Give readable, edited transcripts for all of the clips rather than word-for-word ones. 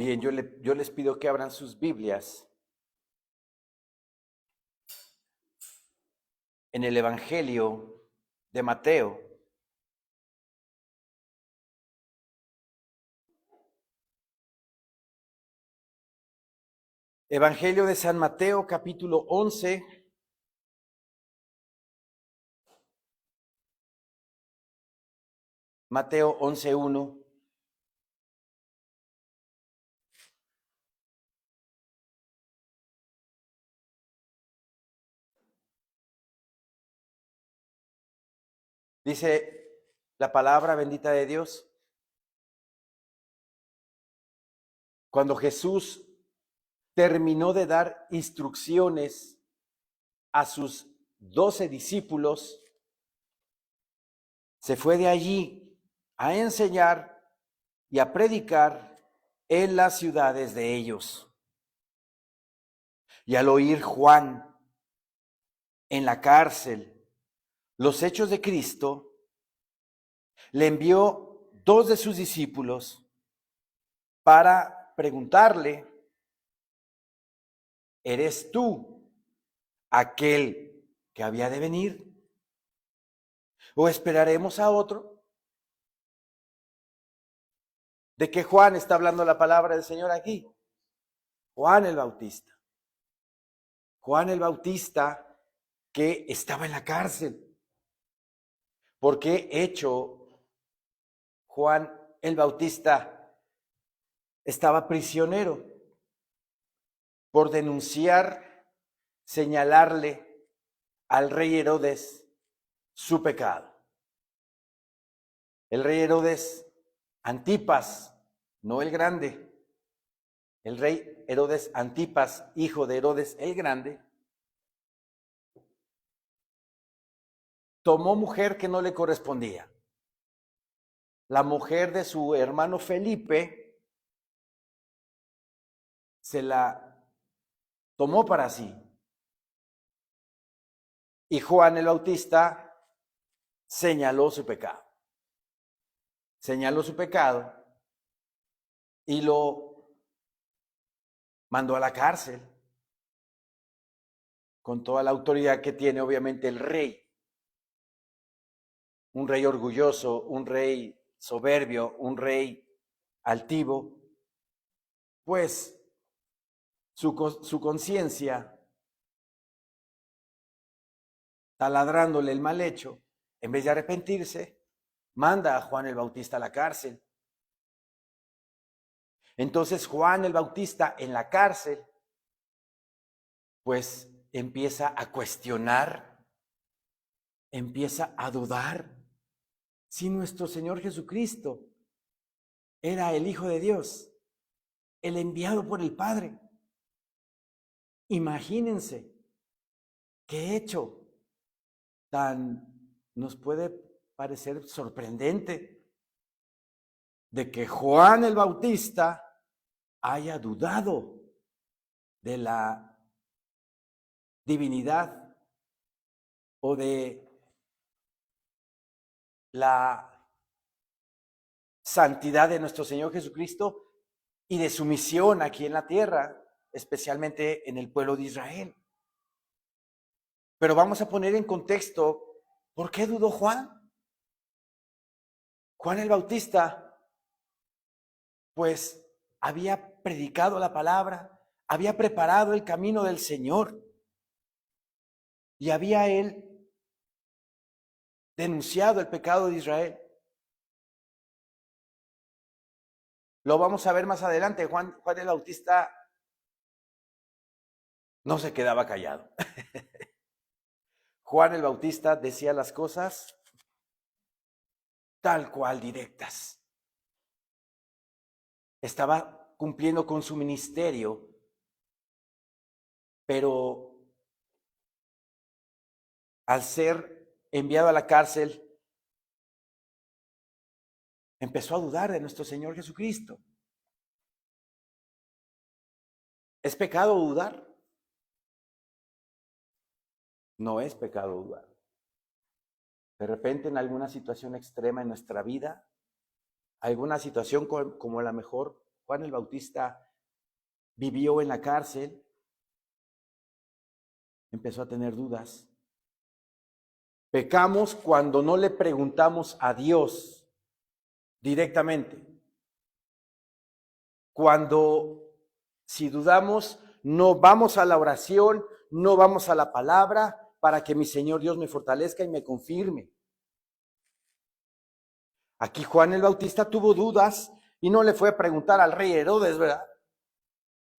Bien, yo les pido que abran sus Biblias en el Evangelio de Mateo. Evangelio de San Mateo, capítulo 11. Mateo 11:1. Dice la palabra bendita de Dios. Cuando Jesús terminó de dar instrucciones a sus 12 discípulos, se fue de allí a enseñar y a predicar en las ciudades de ellos. Y al oír Juan en la cárcel los hechos de Cristo, le envió 2 de sus discípulos para preguntarle: ¿eres tú aquel que había de venir? ¿O esperaremos a otro? ¿De qué Juan está hablando la palabra del Señor aquí? Juan el Bautista. Juan el Bautista, que estaba en la cárcel. ¿Por qué hecho Juan el Bautista estaba prisionero? Por denunciar, señalarle al rey Herodes su pecado. El rey Herodes Antipas, no el Grande, el rey Herodes Antipas, hijo de Herodes el Grande, tomó mujer que no le correspondía. La mujer de su hermano Felipe se la tomó para sí. Y Juan el Bautista señaló su pecado. Señaló su pecado y lo mandó a la cárcel con toda la autoridad que tiene obviamente el rey. Un rey orgulloso, un rey soberbio, un rey altivo, pues su conciencia, taladrándole el mal hecho, en vez de arrepentirse, manda a Juan el Bautista a la cárcel. Entonces Juan el Bautista en la cárcel, pues empieza a cuestionar, empieza a dudar si nuestro Señor Jesucristo era el Hijo de Dios, el enviado por el Padre. Imagínense qué hecho tan nos puede parecer sorprendente de que Juan el Bautista haya dudado de la divinidad o de la santidad de nuestro Señor Jesucristo y de su misión aquí en la tierra, especialmente en el pueblo de Israel. Pero vamos a poner en contexto, ¿por qué dudó Juan? Juan el Bautista, pues había predicado la palabra, había preparado el camino del Señor y había él denunciado el pecado de Israel. Lo vamos a ver más adelante. Juan el Bautista no se quedaba callado. Juan el Bautista decía las cosas tal cual, directas. Estaba cumpliendo con su ministerio, pero al ser enviado a la cárcel, empezó a dudar de nuestro Señor Jesucristo. ¿Es pecado dudar? No es pecado dudar. De repente en alguna situación extrema en nuestra vida, alguna situación como a lo mejor Juan el Bautista vivió en la cárcel, empezó a tener dudas. Pecamos cuando no le preguntamos a Dios directamente. Cuando, si dudamos, no vamos a la oración, no vamos a la palabra para que mi Señor Dios me fortalezca y me confirme. Aquí Juan el Bautista tuvo dudas y no le fue a preguntar al rey Herodes, ¿verdad?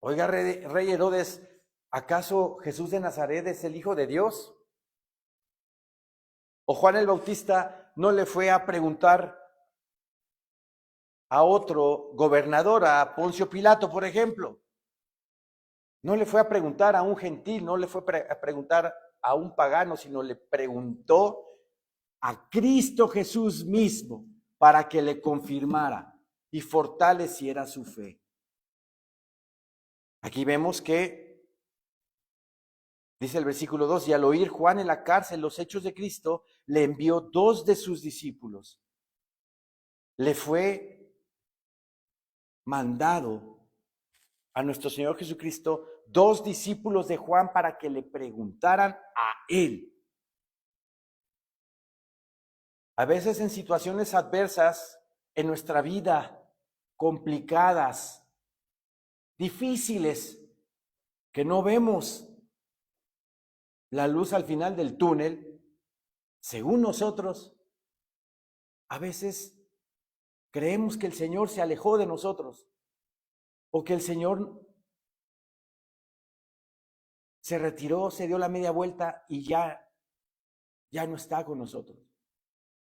Oiga, rey Herodes, ¿acaso Jesús de Nazaret es el Hijo de Dios? O Juan el Bautista no le fue a preguntar a otro gobernador, a Poncio Pilato, por ejemplo. No le fue a preguntar a un gentil, no le fue a preguntar a un pagano, sino le preguntó a Cristo Jesús mismo para que le confirmara y fortaleciera su fe. Aquí vemos que, dice el versículo 2, y al oír Juan en la cárcel los hechos de Cristo, le envió 2 de sus discípulos. Le fue mandado a nuestro Señor Jesucristo 2 discípulos de Juan para que le preguntaran a él. A veces en situaciones adversas en nuestra vida, complicadas, difíciles, que no vemos la luz al final del túnel, según nosotros, a veces creemos que el Señor se alejó de nosotros o que el Señor se retiró, se dio la media vuelta y ya no está con nosotros.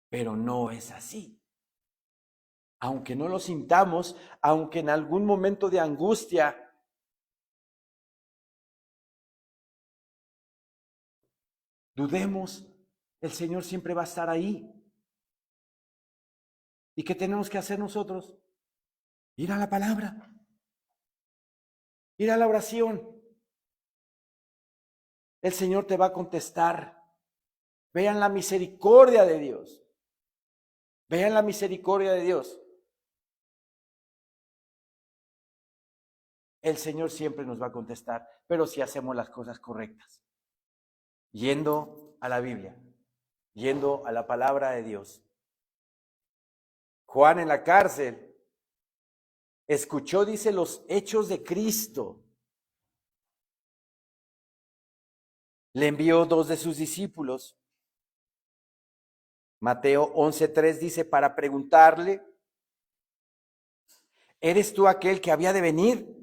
Pero no es así. Aunque no lo sintamos, aunque en algún momento de angustia dudemos, el Señor siempre va a estar ahí. ¿Y qué tenemos que hacer nosotros? Ir a la palabra, ir a la oración. El Señor te va a contestar. Vean la misericordia de Dios. Vean la misericordia de Dios. El Señor siempre nos va a contestar, pero si hacemos las cosas correctas. Yendo a la Biblia, yendo a la palabra de Dios. Juan en la cárcel escuchó, dice, los hechos de Cristo. Le envió 2 de sus discípulos. Mateo 11:3 dice, para preguntarle, ¿eres tú aquel que había de venir?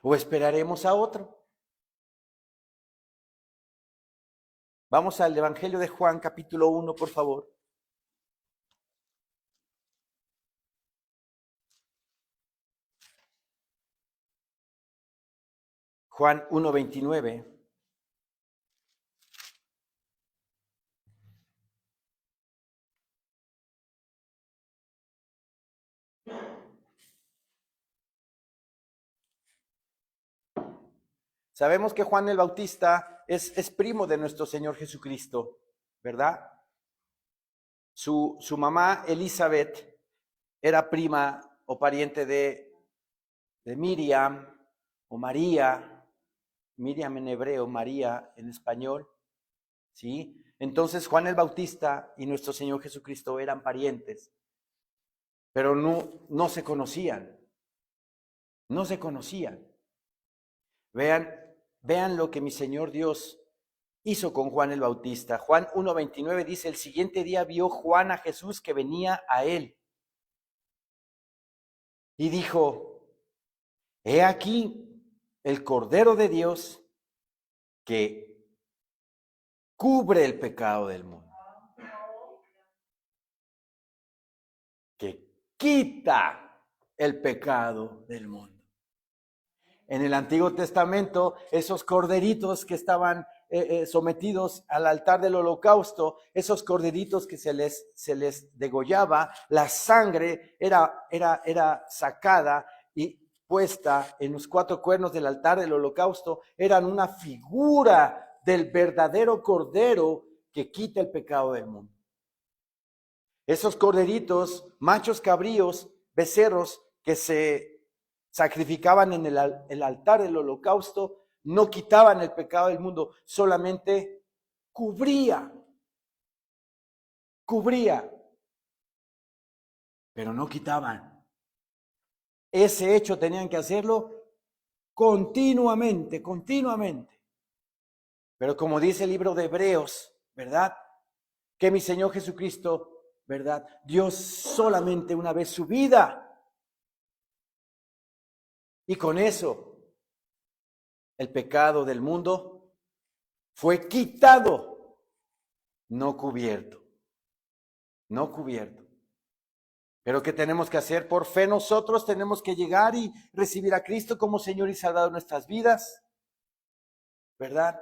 ¿O esperaremos a otro? Vamos al Evangelio de Juan, capítulo 1, por favor. Juan 1:29. Sabemos que Juan el Bautista es primo de nuestro Señor Jesucristo, ¿verdad? Su mamá Elizabeth era prima o pariente de Miriam o María, Miriam en hebreo, María en español, ¿sí? Entonces Juan el Bautista y nuestro Señor Jesucristo eran parientes, pero no se conocían, no se conocían. Vean lo que mi Señor Dios hizo con Juan el Bautista. Juan 1:29 dice, el siguiente día vio Juan a Jesús que venía a él y dijo, he aquí el Cordero de Dios que cubre el pecado del mundo, que quita el pecado del mundo. En el Antiguo Testamento, esos corderitos que estaban sometidos al altar del holocausto, esos corderitos que se les degollaba, la sangre era sacada y puesta en los 4 cuernos del altar del holocausto, eran una figura del verdadero cordero que quita el pecado del mundo. Esos corderitos, machos cabríos, becerros, que se sacrificaban en el altar del holocausto no quitaban el pecado del mundo, solamente cubría, pero no quitaban. Ese hecho tenían que hacerlo continuamente. Pero como dice el libro de Hebreos, ¿verdad? Que mi Señor Jesucristo, ¿verdad? Dio solamente una vez su vida. Y con eso, el pecado del mundo fue quitado, no cubierto. Pero ¿qué tenemos que hacer? Por fe nosotros tenemos que llegar y recibir a Cristo como Señor y Salvador de nuestras vidas, ¿verdad?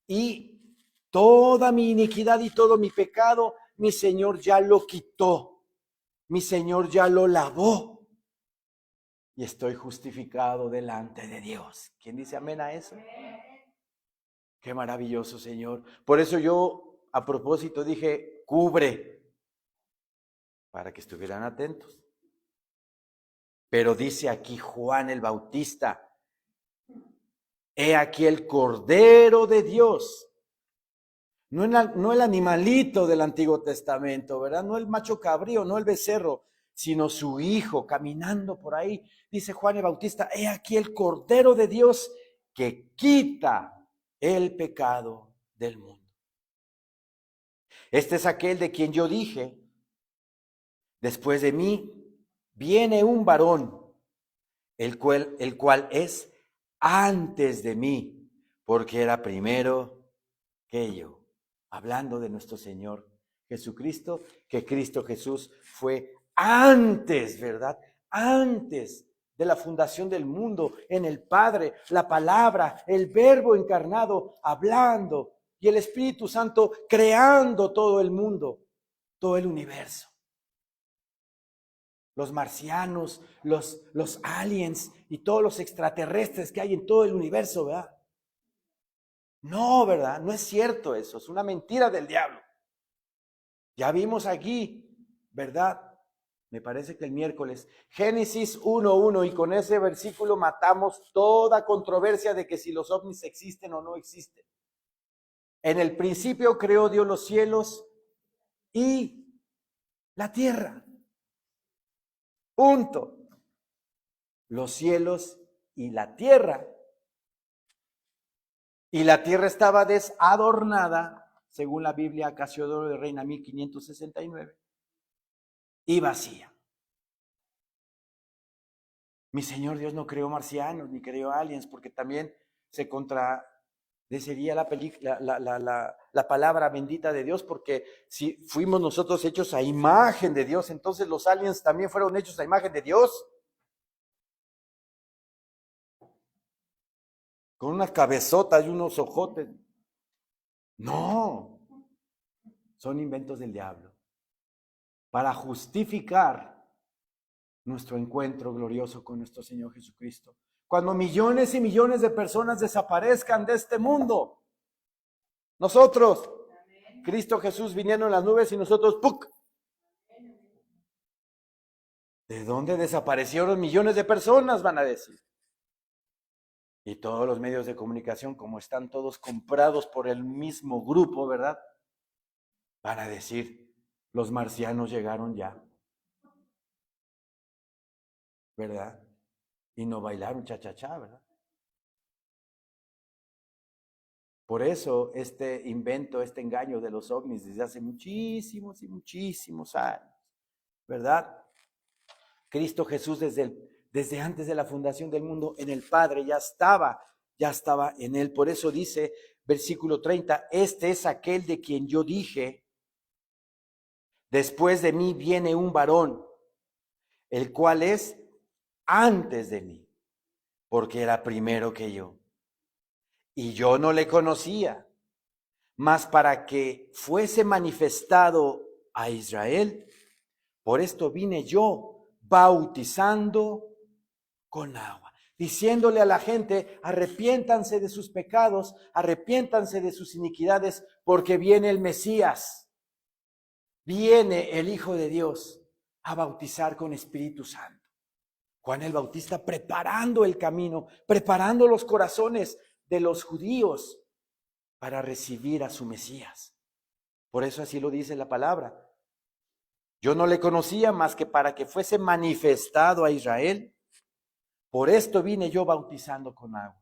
Y toda mi iniquidad y todo mi pecado, mi Señor ya lo quitó. Mi Señor ya lo lavó. Y estoy justificado delante de Dios. ¿Quién dice amén a eso? Qué maravilloso, Señor. Por eso yo a propósito dije, cubre, para que estuvieran atentos. Pero dice aquí Juan el Bautista, he aquí el Cordero de Dios. No el animalito del Antiguo Testamento, ¿verdad? No el macho cabrío, no el becerro, sino su hijo caminando por ahí. Dice Juan el Bautista, he aquí el Cordero de Dios que quita el pecado del mundo. Este es aquel de quien yo dije, después de mí viene un varón, el cual es antes de mí, porque era primero que yo. Hablando de nuestro Señor Jesucristo, que Cristo Jesús fue antes, ¿verdad? Antes de la fundación del mundo, en el Padre, la palabra, el Verbo encarnado, hablando, y el Espíritu Santo creando todo el mundo, todo el universo. Los marcianos, los aliens y todos los extraterrestres que hay en todo el universo, ¿verdad? No, ¿verdad? No es cierto eso, es una mentira del diablo. Ya vimos aquí, ¿verdad? Me parece que el miércoles, Génesis 1:1, y con ese versículo matamos toda controversia de que si los ovnis existen o no existen. En el principio creó Dios los cielos y la tierra. Punto. Los cielos y la tierra. Y la tierra estaba desadornada, según la Biblia Casiodoro de Reina 1569, y vacía. Mi Señor Dios no creó marcianos ni creó aliens, porque también se contradeciría la palabra bendita de Dios, porque si fuimos nosotros hechos a imagen de Dios, entonces los aliens también fueron hechos a imagen de Dios. Con unas cabezotas y unos ojotes. No, son inventos del diablo para justificar nuestro encuentro glorioso con nuestro Señor Jesucristo. Cuando millones y millones de personas desaparezcan de este mundo, nosotros, Cristo Jesús viniendo en las nubes y nosotros, ¡puc! ¿De dónde desaparecieron millones de personas? Van a decir. Y todos los medios de comunicación, como están todos comprados por el mismo grupo, ¿verdad? Van a decir, los marcianos llegaron ya, ¿verdad? Y no bailaron cha-cha-cha, ¿verdad? Por eso este invento, este engaño de los ovnis desde hace muchísimos y muchísimos años, ¿verdad? Cristo Jesús desde antes de la fundación del mundo en el Padre ya estaba en él. Por eso dice, versículo 30, este es aquel de quien yo dije, después de mí viene un varón, el cual es antes de mí, porque era primero que yo. Y yo no le conocía, mas para que fuese manifestado a Israel, por esto vine yo bautizando con agua, diciéndole a la gente, arrepiéntanse de sus pecados, arrepiéntanse de sus iniquidades, porque viene el Mesías, viene el Hijo de Dios a bautizar con Espíritu Santo. Juan el Bautista preparando el camino, preparando los corazones de los judíos para recibir a su Mesías. Por eso así lo dice la palabra. Yo no le conocía más que para que fuese manifestado a Israel. Por esto vine yo bautizando con agua.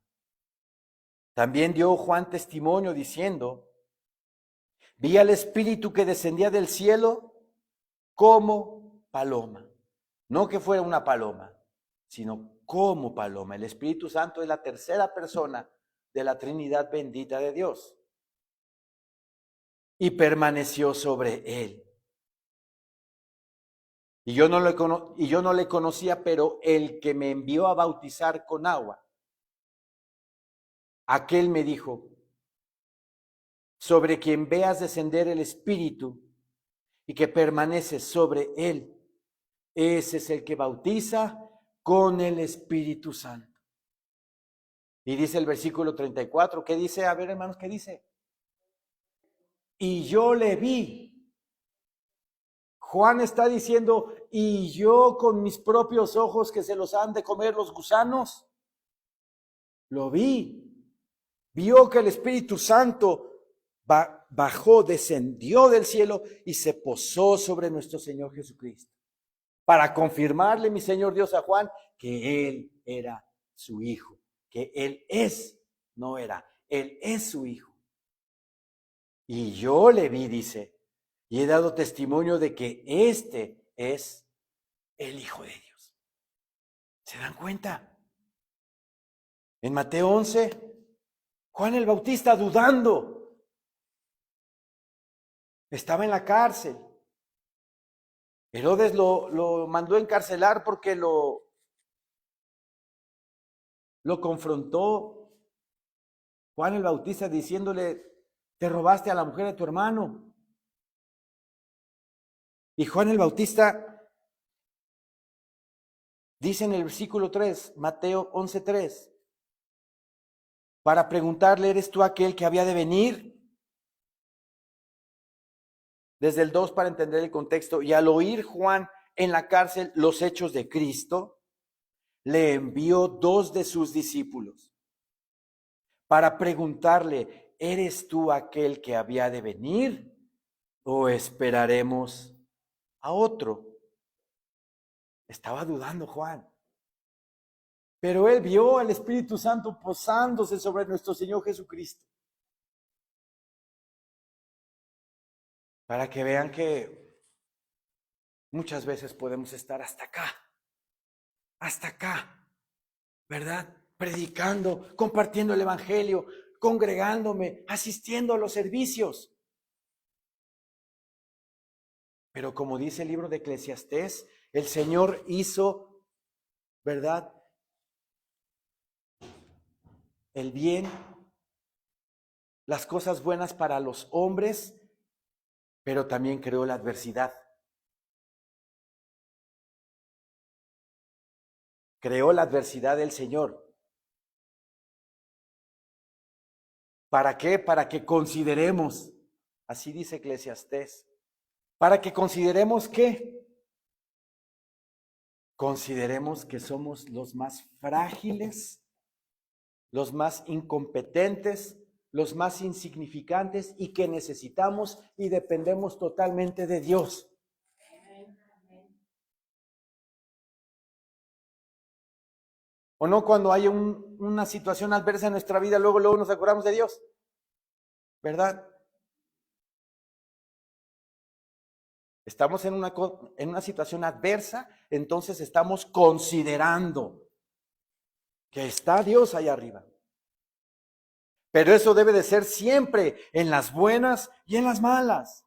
También dio Juan testimonio diciendo: vi al Espíritu que descendía del cielo como paloma. No que fuera una paloma, sino como paloma. El Espíritu Santo es la tercera persona de la Trinidad bendita de Dios. Y permaneció sobre él. Y yo no le conocía, pero el que me envió a bautizar con agua, aquel me dijo: sobre quien veas descender el Espíritu y que permanece sobre él, ese es el que bautiza con el Espíritu Santo. Y dice el versículo 34, ¿qué dice? A ver, hermanos, ¿qué dice? Y yo le vi. Juan está diciendo, y yo con mis propios ojos que se los han de comer los gusanos, lo vi. Vio que el Espíritu Santo bajó, descendió del cielo y se posó sobre nuestro Señor Jesucristo, para confirmarle, mi Señor Dios, a Juan que Él era su Hijo, que Él es, no era, Él es su Hijo. Y yo le vi, dice, y he dado testimonio de que este es el Hijo de Dios. ¿Se dan cuenta? En Mateo 11, Juan el Bautista dudando. Estaba en la cárcel. Herodes lo mandó encarcelar porque lo confrontó. Juan el Bautista diciéndole: te robaste a la mujer de tu hermano. Y Juan el Bautista dice en el versículo 3, Mateo 11:3, para preguntarle: ¿eres tú aquel que había de venir? Desde el 2 para entender el contexto. Y al oír Juan en la cárcel los hechos de Cristo, le envió 2 de sus discípulos para preguntarle: ¿eres tú aquel que había de venir o esperaremos a otro? Estaba dudando Juan. Pero él vio al Espíritu Santo posándose sobre nuestro Señor Jesucristo. Para que vean que muchas veces podemos estar hasta acá, ¿verdad? Predicando, compartiendo el Evangelio, congregándome, asistiendo a los servicios. Pero como dice el libro de Eclesiastés, el Señor hizo, ¿verdad?, el bien, las cosas buenas para los hombres, pero también creó la adversidad. Creó la adversidad del Señor. ¿Para qué? Para que consideremos, así dice Eclesiastés, para que consideremos ¿qué? Consideremos que somos los más frágiles, los más incompetentes, los más insignificantes y que necesitamos y dependemos totalmente de Dios. ¿O no cuando hay una situación adversa en nuestra vida, luego nos acordamos de Dios? ¿Verdad? Estamos en una situación adversa, entonces estamos considerando que está Dios allá arriba. Pero eso debe de ser siempre, en las buenas y en las malas.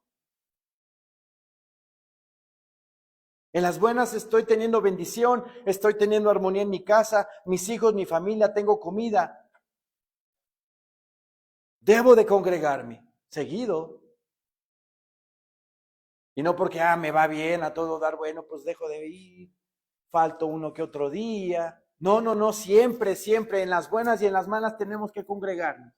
En las buenas estoy teniendo bendición, estoy teniendo armonía en mi casa, mis hijos, mi familia, tengo comida. Debo de congregarme seguido. Y no porque, me va bien a todo dar, bueno, pues dejo de ir, falto uno que otro día. No, siempre, en las buenas y en las malas tenemos que congregarnos.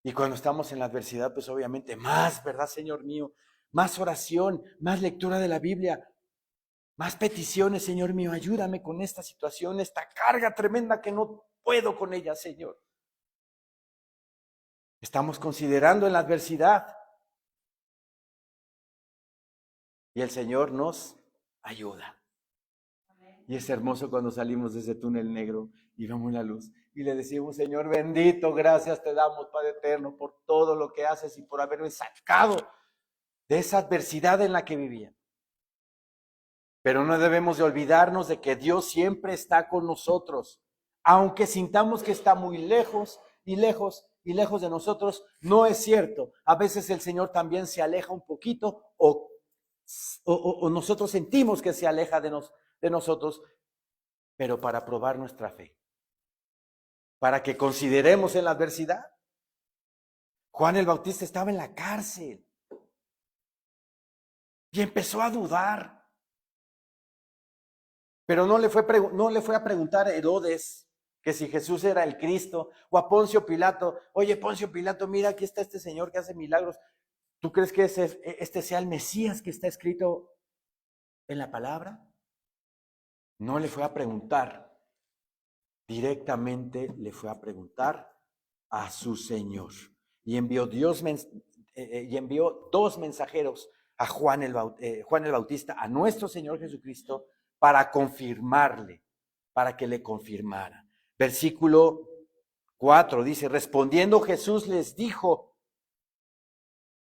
Y cuando estamos en la adversidad, pues obviamente más, ¿verdad, Señor mío? Más oración, más lectura de la Biblia, Más peticiones, Señor mío, ayúdame con esta situación, esta carga tremenda que no puedo con ella, Señor. Estamos considerando en la adversidad y el Señor nos ayuda. Y es hermoso cuando salimos de ese túnel negro y vemos la luz y le decimos, Señor bendito, gracias te damos, Padre eterno, por todo lo que haces y por haberme sacado de esa adversidad en la que vivía. Pero no debemos de olvidarnos de que Dios siempre está con nosotros. Aunque sintamos que está muy lejos y lejos y lejos de nosotros, no es cierto. A veces el Señor también se aleja un poquito o nosotros sentimos que se aleja de nosotros, pero para probar nuestra fe, para que consideremos en la adversidad. Juan el Bautista estaba en la cárcel y empezó a dudar. Pero no le fue a preguntar a Herodes que si Jesús era el Cristo, o a Poncio Pilato, oye Poncio Pilato, mira, aquí está este señor que hace milagros. ¿Tú crees que este sea el Mesías que está escrito en la palabra? No le fue a preguntar, directamente le fue a preguntar a su Señor. Y envió dos mensajeros a Juan el Bautista, a nuestro Señor Jesucristo, para confirmarle, para que le confirmara. Versículo 4 dice, respondiendo Jesús les dijo,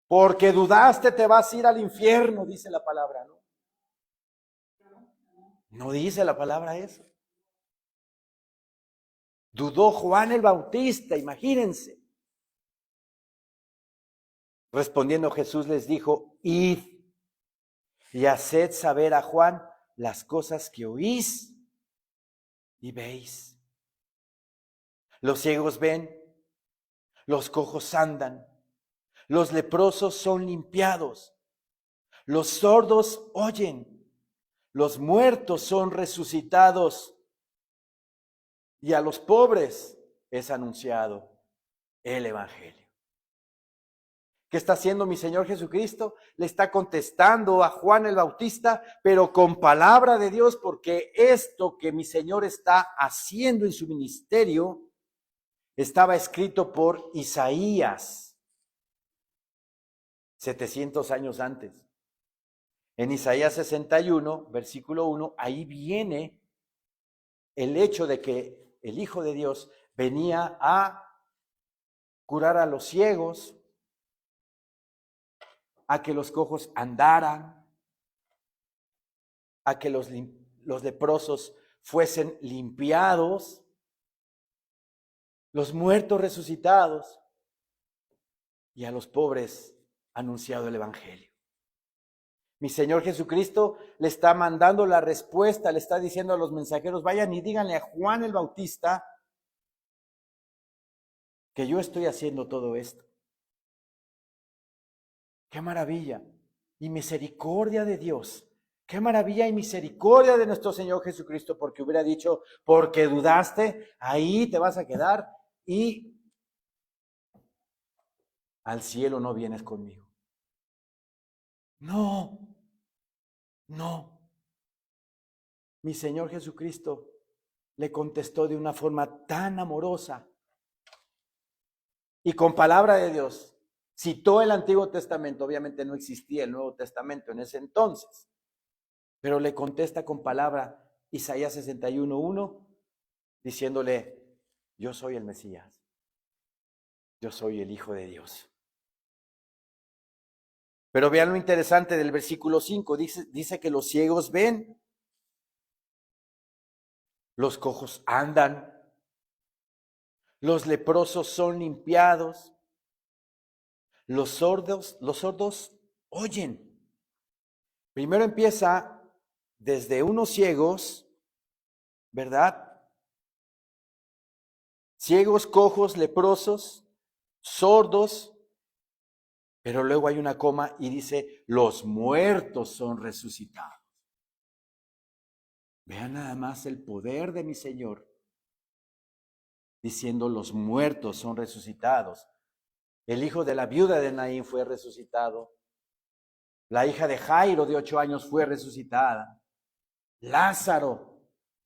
porque dudaste te vas a ir al infierno, dice la palabra, ¿no? No dice la palabra eso. Dudó Juan el Bautista, imagínense. Respondiendo Jesús les dijo, id y haced saber a Juan las cosas que oís y veis. Los ciegos ven, los cojos andan, los leprosos son limpiados, los sordos oyen, los muertos son resucitados y a los pobres es anunciado el Evangelio. ¿Qué está haciendo mi Señor Jesucristo? Le está contestando a Juan el Bautista, pero con palabra de Dios, porque esto que mi Señor está haciendo en su ministerio estaba escrito por Isaías 700 años antes. En Isaías 61, versículo 1, ahí viene el hecho de que el Hijo de Dios venía a curar a los ciegos, a que los cojos andaran, a que los leprosos fuesen limpiados, los muertos resucitados y a los pobres anunciado el Evangelio. Mi Señor Jesucristo le está mandando la respuesta, le está diciendo a los mensajeros, vayan y díganle a Juan el Bautista que yo estoy haciendo todo esto. ¡Qué maravilla! Y misericordia de Dios. ¡Qué maravilla y misericordia de nuestro Señor Jesucristo! Porque hubiera dicho, porque dudaste, ahí te vas a quedar y al cielo no vienes conmigo. No, no. Mi Señor Jesucristo le contestó de una forma tan amorosa y con palabra de Dios. Citó el Antiguo Testamento, obviamente no existía el Nuevo Testamento en ese entonces, pero le contesta con palabra Isaías 61:1, diciéndole, yo soy el Mesías, yo soy el Hijo de Dios. Pero vean lo interesante del versículo 5, dice que los ciegos ven, los cojos andan, los leprosos son limpiados, los sordos oyen. Primero empieza desde unos ciegos, ¿verdad? Ciegos, cojos, leprosos, sordos, pero luego hay una coma y dice, los muertos son resucitados. Vean nada más el poder de mi Señor, diciendo los muertos son resucitados. El hijo de la viuda de Naín fue resucitado. La hija de Jairo de 8 años fue resucitada. Lázaro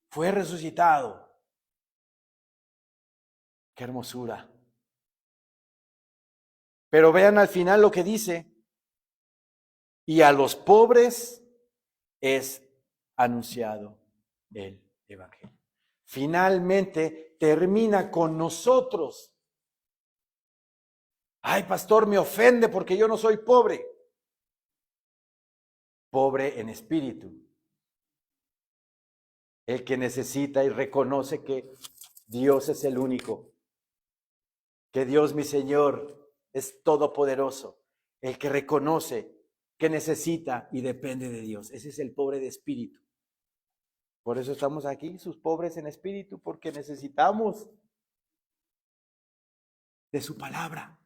fue resucitado. ¡Qué hermosura! Pero vean al final lo que dice. Y a los pobres es anunciado el evangelio. Finalmente termina con nosotros. Ay, pastor, me ofende porque yo no soy pobre. Pobre en espíritu. El que necesita y reconoce que Dios es el único. Que Dios, mi Señor, es todopoderoso. El que reconoce que necesita y depende de Dios. Ese es el pobre de espíritu. Por eso estamos aquí, sus pobres en espíritu, porque necesitamos de su palabra,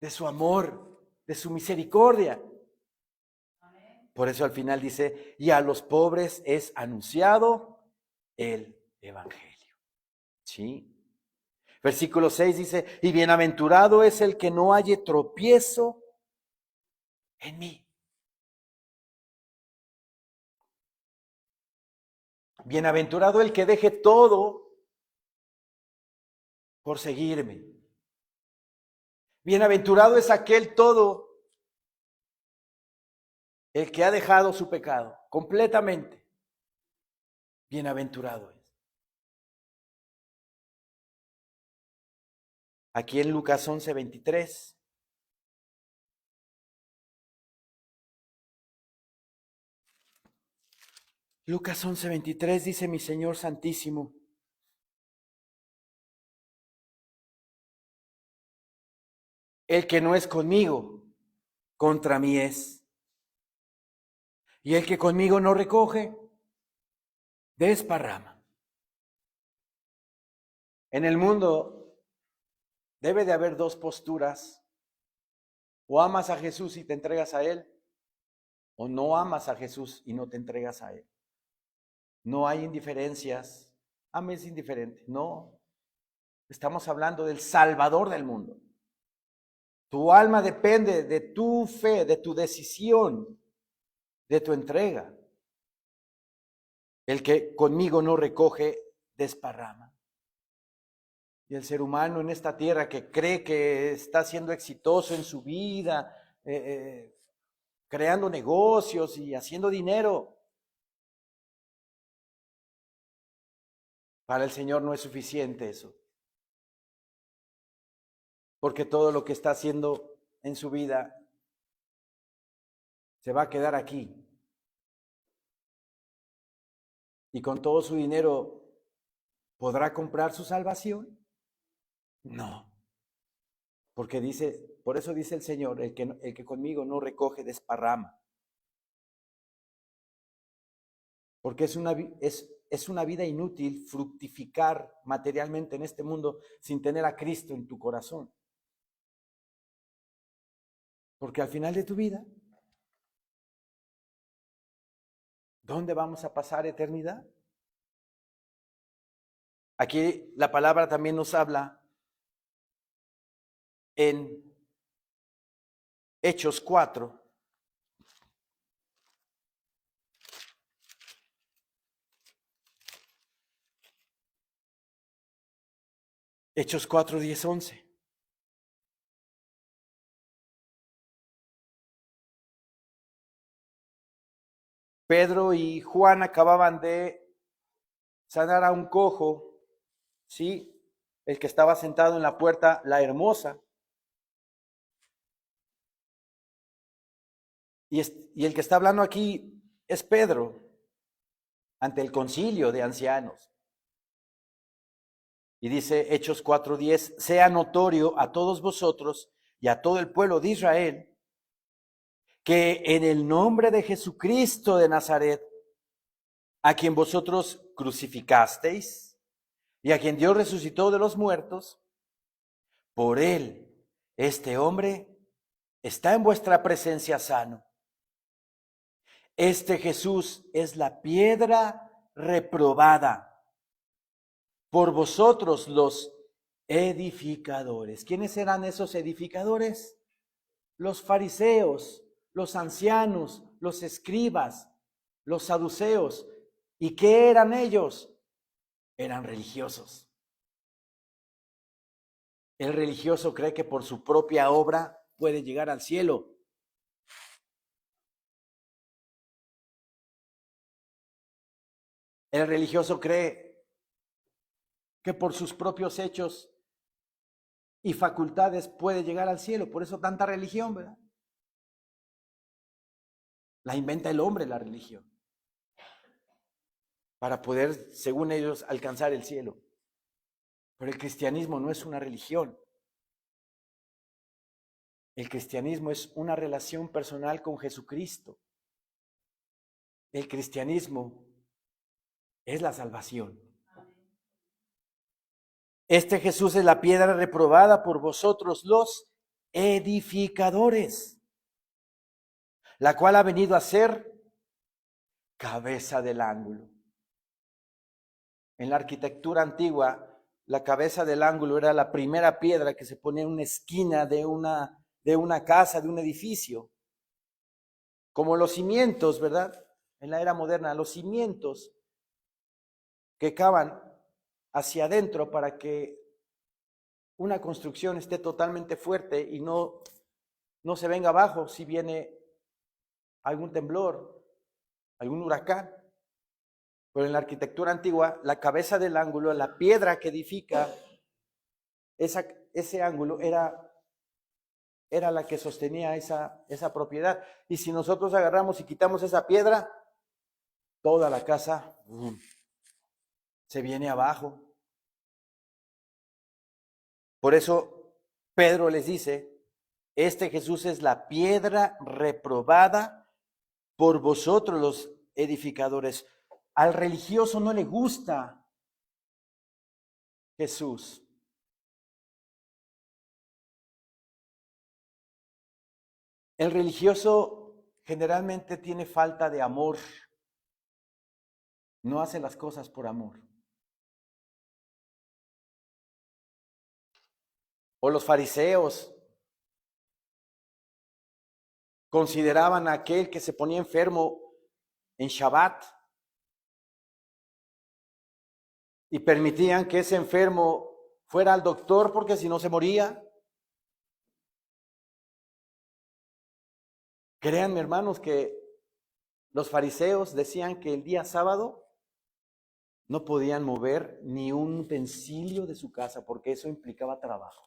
de su amor, de su misericordia. Por eso al final dice, y a los pobres es anunciado el evangelio. ¿Sí? Versículo 6 dice, y bienaventurado es el que no halle tropiezo en mí. Bienaventurado el que deje todo por seguirme. Bienaventurado es aquel todo, el que ha dejado su pecado completamente. Bienaventurado es. Aquí en Lucas 11:23. Lucas 11:23 dice, mi Señor Santísimo, el que no es conmigo, contra mí es. Y el que conmigo no recoge, desparrama. En el mundo debe de haber dos posturas. O amas a Jesús y te entregas a Él, o no amas a Jesús y no te entregas a Él. No hay indiferencias. Ame es indiferente. No. Estamos hablando del Salvador del mundo. Tu alma depende de tu fe, de tu decisión, de tu entrega. El que conmigo no recoge, desparrama. Y el ser humano en esta tierra que cree que está siendo exitoso en su vida, creando negocios y haciendo dinero, para el Señor no es suficiente eso. Porque todo lo que está haciendo en su vida se va a quedar aquí. Y con todo su dinero, ¿podrá comprar su salvación? No. Porque dice, por eso dice el Señor, el que conmigo no recoge, desparrama. Porque es una vida inútil fructificar materialmente en este mundo sin tener a Cristo en tu corazón. Porque al final de tu vida, ¿dónde vamos a pasar eternidad? Aquí la palabra también nos habla en Hechos 4. Hechos 4, 10, 11. Pedro y Juan acababan de sanar a un cojo, ¿sí? El que estaba sentado en la puerta, la hermosa. Y el que está hablando aquí es Pedro, ante el concilio de ancianos. Y dice Hechos 4:10, sea notorio a todos vosotros y a todo el pueblo de Israel, que en el nombre de Jesucristo de Nazaret, a quien vosotros crucificasteis y a quien Dios resucitó de los muertos, por él, este hombre está en vuestra presencia sano. Este Jesús es la piedra reprobada por vosotros los edificadores. ¿Quiénes eran esos edificadores? Los fariseos, los ancianos, los escribas, los saduceos. ¿Y qué eran ellos? Eran religiosos. El religioso cree que por su propia obra puede llegar al cielo. El religioso cree que por sus propios hechos y facultades puede llegar al cielo. Por eso tanta religión, ¿verdad? La inventa el hombre, la religión, para poder, según ellos, alcanzar el cielo. Pero el cristianismo no es una religión. El cristianismo es una relación personal con Jesucristo. El cristianismo es la salvación. Este Jesús es la piedra reprobada por vosotros los edificadores, la cual ha venido a ser cabeza del ángulo. En la arquitectura antigua, la cabeza del ángulo era la primera piedra que se ponía en una esquina de una casa, de un edificio. Como los cimientos, ¿verdad? En la era moderna, los cimientos que cavan hacia adentro para que una construcción esté totalmente fuerte y no se venga abajo si viene algún temblor, algún huracán. Pero en la arquitectura antigua, la cabeza del ángulo, la piedra que edifica ese ángulo era la que sostenía esa propiedad. Y si nosotros agarramos y quitamos esa piedra, toda la casa se viene abajo. Por eso Pedro les dice, este Jesús es la piedra reprobada por vosotros los edificadores. Al religioso no le gusta Jesús. El religioso generalmente tiene falta de amor. No hace las cosas por amor. O los fariseos consideraban a aquel que se ponía enfermo en Shabbat y permitían que ese enfermo fuera al doctor porque si no se moría. Créanme, hermanos, que los fariseos decían que el día sábado no podían mover ni un utensilio de su casa porque eso implicaba trabajo.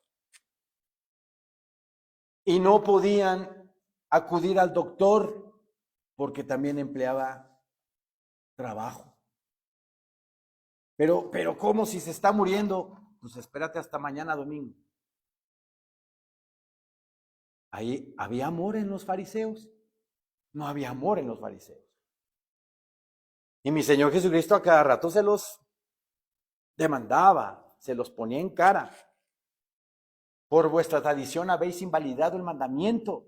Y no podían acudir al doctor porque también empleaba trabajo. Pero ¿cómo si se está muriendo? Pues espérate hasta mañana domingo. Ahí había amor en los fariseos. No había amor en los fariseos. Y mi Señor Jesucristo a cada rato se los demandaba, se los ponía en cara. Por vuestra tradición habéis invalidado el mandamiento.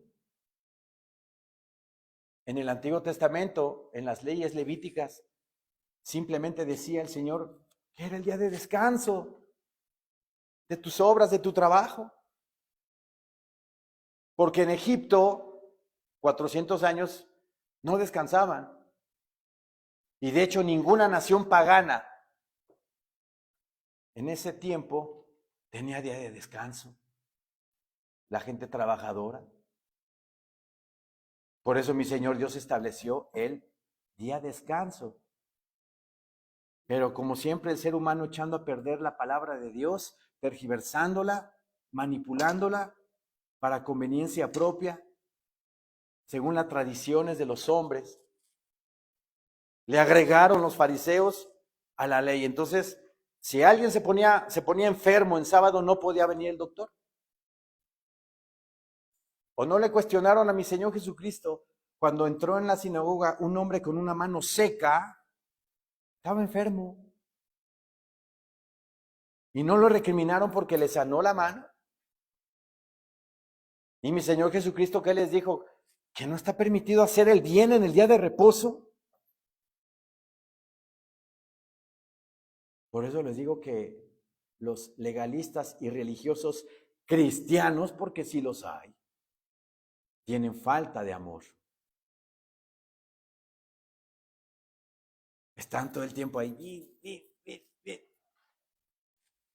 En el Antiguo Testamento, en las leyes levíticas, simplemente decía el Señor que era el día de descanso de tus obras, de tu trabajo. Porque en Egipto, 400 años, no descansaban. Y de hecho ninguna nación pagana en ese tiempo tenía día de descanso. La gente trabajadora. Por eso mi Señor Dios estableció el día de descanso. Pero como siempre el ser humano echando a perder la palabra de Dios, tergiversándola, manipulándola para conveniencia propia, según las tradiciones de los hombres, le agregaron los fariseos a la ley. Entonces, si alguien se ponía enfermo en sábado, no podía venir el doctor. ¿O no le cuestionaron a mi Señor Jesucristo cuando entró en la sinagoga un hombre con una mano seca? Estaba enfermo. Y no lo recriminaron porque le sanó la mano. Y mi Señor Jesucristo, ¿qué les dijo? Que no está permitido hacer el bien en el día de reposo. Por eso les digo que los legalistas y religiosos cristianos, porque sí los hay, tienen falta de amor. están todo el tiempo ahí,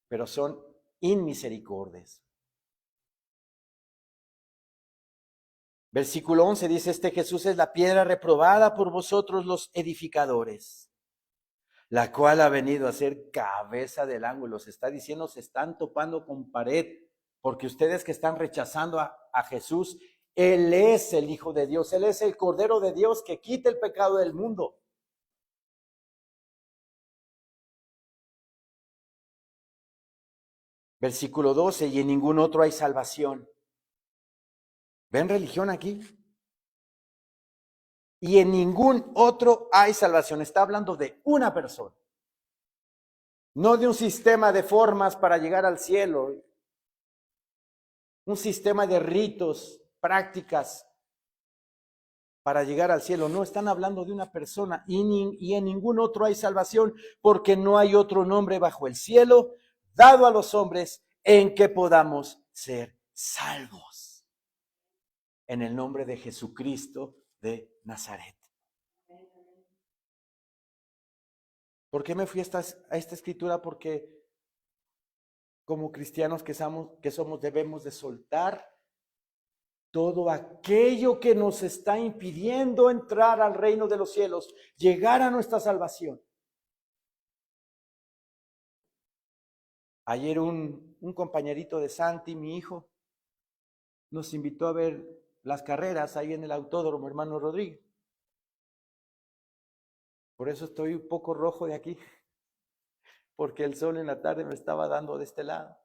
pero son inmisericordias. Versículo 11 dice, este Jesús es la piedra reprobada por vosotros los edificadores, la cual ha venido a ser cabeza del ángulo. Se está diciendo, se están topando con pared, porque ustedes que están rechazando a Jesús, Él es el Hijo de Dios, Él es el Cordero de Dios que quita el pecado del mundo. Versículo 12, y en ningún otro hay salvación. ¿Ven religión aquí? Y en ningún otro hay salvación. Está hablando de una persona. No de un sistema de formas para llegar al cielo. Un sistema de ritos, prácticas para llegar al cielo. No, están hablando de una persona. Y en ningún otro hay salvación, porque no hay otro nombre bajo el cielo dado a los hombres en que podamos ser salvos. En el nombre de Jesucristo de Nazaret. ¿Por qué me fui a esta escritura? Porque como cristianos que somos, debemos de soltar todo aquello que nos está impidiendo entrar al reino de los cielos, llegar a nuestra salvación. Ayer un compañerito de Santi, mi hijo, nos invitó a ver las carreras ahí en el autódromo, hermano Rodríguez. Por eso estoy un poco rojo de aquí, porque el sol en la tarde me estaba dando de este lado.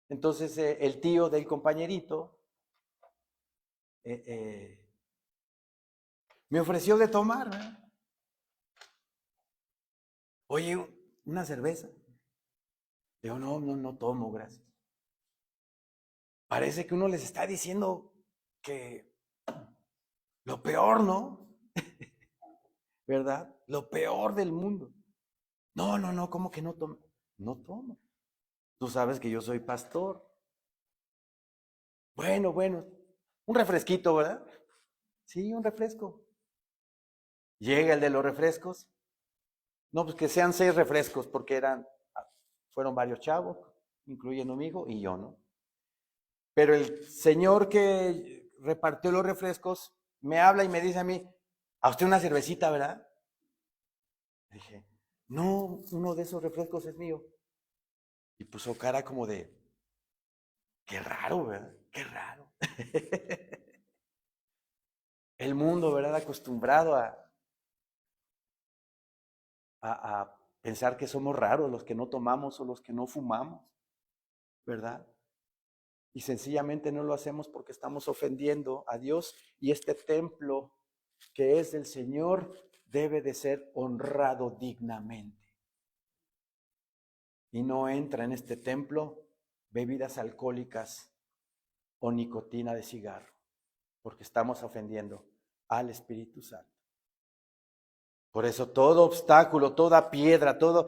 Entonces el tío del compañerito me ofreció de tomar, ¿verdad? Oye, una cerveza. Digo, no tomo, gracias. Parece que uno les está diciendo que lo peor, ¿no? ¿Verdad? Lo peor del mundo. No, ¿cómo que no tomo? No tomo. Tú sabes que yo soy pastor. Bueno, un refresquito, ¿verdad? Sí, un refresco. Llega el de los refrescos. No, pues que sean 6 refrescos, porque fueron varios chavos, incluyendo mi hijo y yo, ¿no? Pero el señor que repartió los refrescos me habla y me dice a mí, ¿a usted una cervecita, verdad? Le dije, no, uno de esos refrescos es mío. Y puso cara como de, qué raro, ¿verdad? Qué raro. El mundo, ¿verdad? Acostumbrado a pensar que somos raros los que no tomamos o los que no fumamos, ¿verdad? Y sencillamente no lo hacemos porque estamos ofendiendo a Dios, y este templo que es del Señor debe de ser honrado dignamente. Y no entra en este templo bebidas alcohólicas o nicotina de cigarro, porque estamos ofendiendo al Espíritu Santo. Por eso todo obstáculo, toda piedra, todo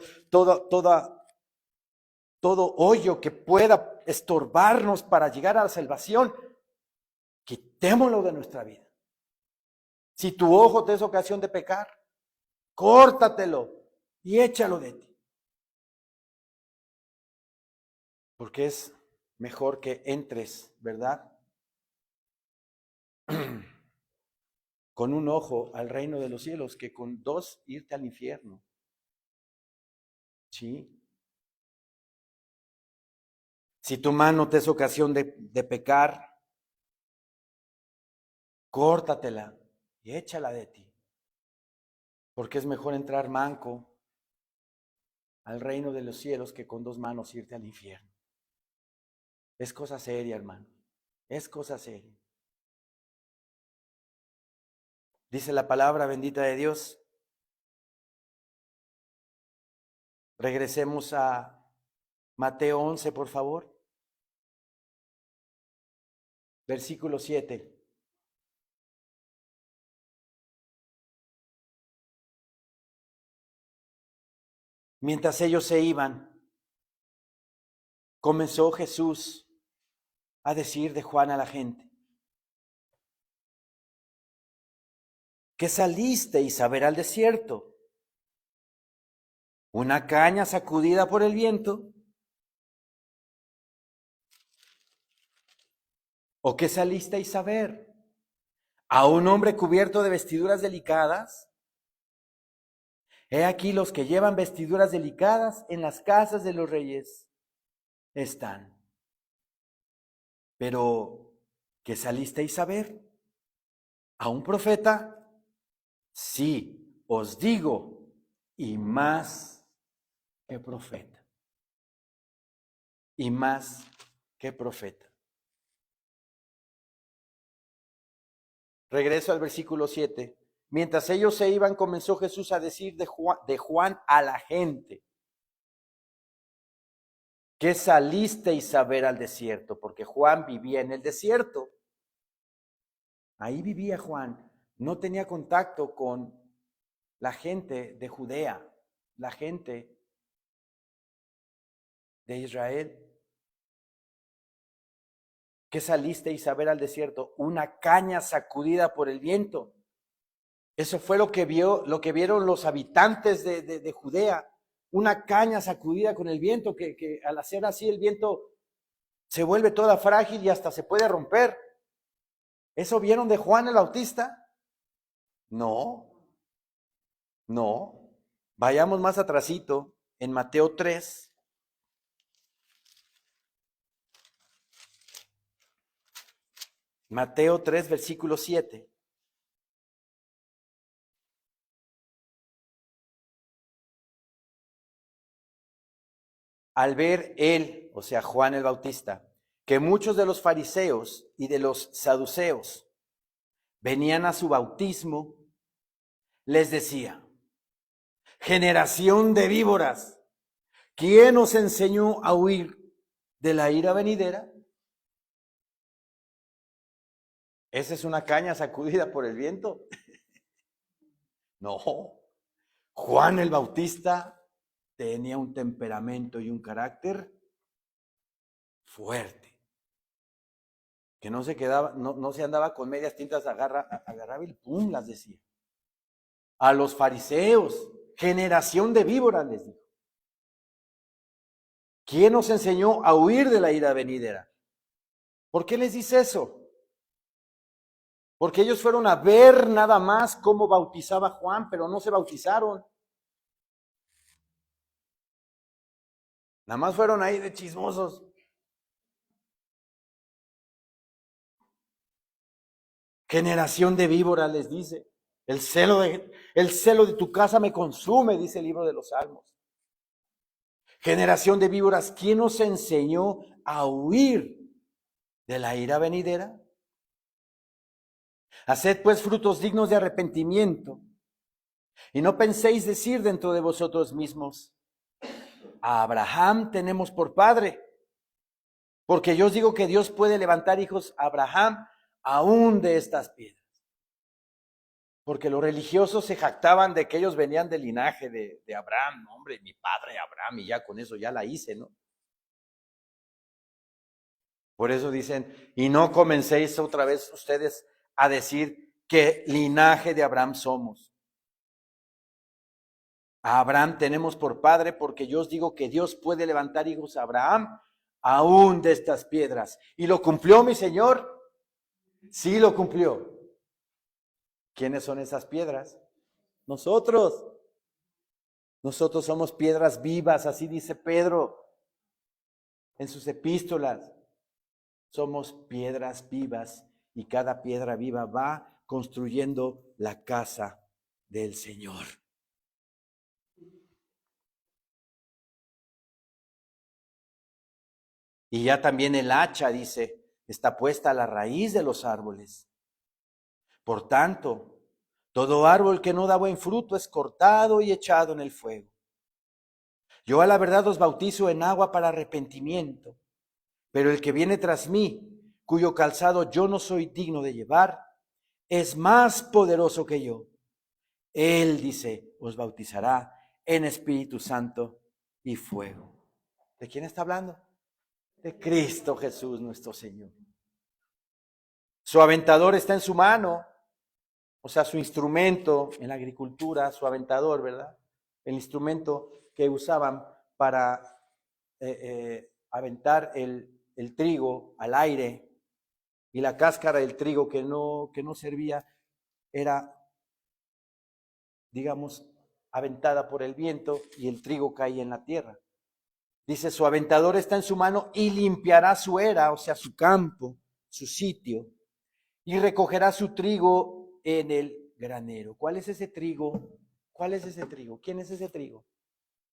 hoyo que pueda estorbarnos para llegar a la salvación, quitémoslo de nuestra vida. Si tu ojo te es ocasión de pecar, córtatelo y échalo de ti. Porque es mejor que entres, ¿verdad? Con un ojo al reino de los cielos que con 2 irte al infierno. ¿Sí? Si tu mano te es ocasión de pecar, córtatela y échala de ti. Porque es mejor entrar manco al reino de los cielos que con 2 manos irte al infierno. Es cosa seria, hermano. Es cosa seria. Dice la palabra bendita de Dios. Regresemos a Mateo 11, por favor. Versículo 7. Mientras ellos se iban, comenzó Jesús a decir de Juan a la gente: que salisteis a ver al desierto. una caña sacudida por el viento? ¿O qué salisteis a ver? ¿A un hombre cubierto de vestiduras delicadas? He aquí los que llevan vestiduras delicadas en las casas de los reyes están. Pero, ¿qué salisteis a ver? ¿A un profeta? Sí, os digo, y más que profeta. Y más que profeta. Regreso al versículo 7. Mientras ellos se iban, comenzó Jesús a decir de Juan a la gente: ¿qué salisteis a ver al desierto? Porque Juan vivía en el desierto. Ahí vivía Juan. No tenía contacto con la gente de Judea, la gente de Israel. ¿Qué salisteis a ver al desierto? Una caña sacudida por el viento. Eso fue lo que vieron los habitantes de Judea. Una caña sacudida con el viento, que al hacer así el viento se vuelve toda frágil y hasta se puede romper. ¿Eso vieron de Juan el Bautista? No. Vayamos más atrasito, en Mateo 3. Mateo 3, versículo 7. Al ver él, o sea, Juan el Bautista, que muchos de los fariseos y de los saduceos venían a su bautismo, les decía: generación de víboras, ¿quién os enseñó a huir de la ira venidera? ¿Esa es una caña sacudida por el viento? No. Juan el Bautista tenía un temperamento y un carácter fuerte, que no se quedaba, no se andaba con medias tintas, agarraba y pum, las decía. A los fariseos, generación de víboras, les dijo: ¿quién nos enseñó a huir de la ira venidera? ¿Por qué les dice eso? Porque ellos fueron a ver nada más cómo bautizaba Juan, pero no se bautizaron. Nada más fueron ahí de chismosos. Generación de víboras, les dice. El celo de tu casa me consume, dice el libro de los Salmos. Generación de víboras, ¿quién nos enseñó a huir de la ira venidera? Haced pues frutos dignos de arrepentimiento, y no penséis decir dentro de vosotros mismos: a Abraham tenemos por padre. Porque yo os digo que Dios puede levantar hijos a Abraham aún de estas piedras. Porque los religiosos se jactaban de que ellos venían del linaje de Abraham. Hombre, mi padre Abraham, y ya con eso ya la hice, ¿no? Por eso dicen: y no comencéis otra vez ustedes a decir que linaje de Abraham somos. A Abraham tenemos por padre, porque yo os digo que Dios puede levantar hijos a Abraham aún de estas piedras. ¿Y lo cumplió mi Señor? Sí lo cumplió. ¿Quiénes son esas piedras? Nosotros. Nosotros somos piedras vivas, así dice Pedro en sus epístolas. Somos piedras vivas, y cada piedra viva va construyendo la casa del Señor. Y ya también el hacha, dice, está puesta a la raíz de los árboles. Por tanto, todo árbol que no da buen fruto es cortado y echado en el fuego. Yo a la verdad os bautizo en agua para arrepentimiento, pero el que viene tras mí, cuyo calzado yo no soy digno de llevar, es más poderoso que yo. Él, dice, os bautizará en Espíritu Santo y fuego. ¿De quién está hablando? De Cristo Jesús nuestro Señor. Su aventador está en su mano, o sea, su instrumento en la agricultura, su aventador, ¿verdad? El instrumento que usaban para aventar el trigo al aire, y la cáscara del trigo que no servía era, digamos, aventada por el viento y el trigo caía en la tierra. Dice, su aventador está en su mano y limpiará su era, o sea, su campo, su sitio, y recogerá su trigo en el granero. ¿Cuál es ese trigo? ¿Cuál es ese trigo? ¿Quién es ese trigo?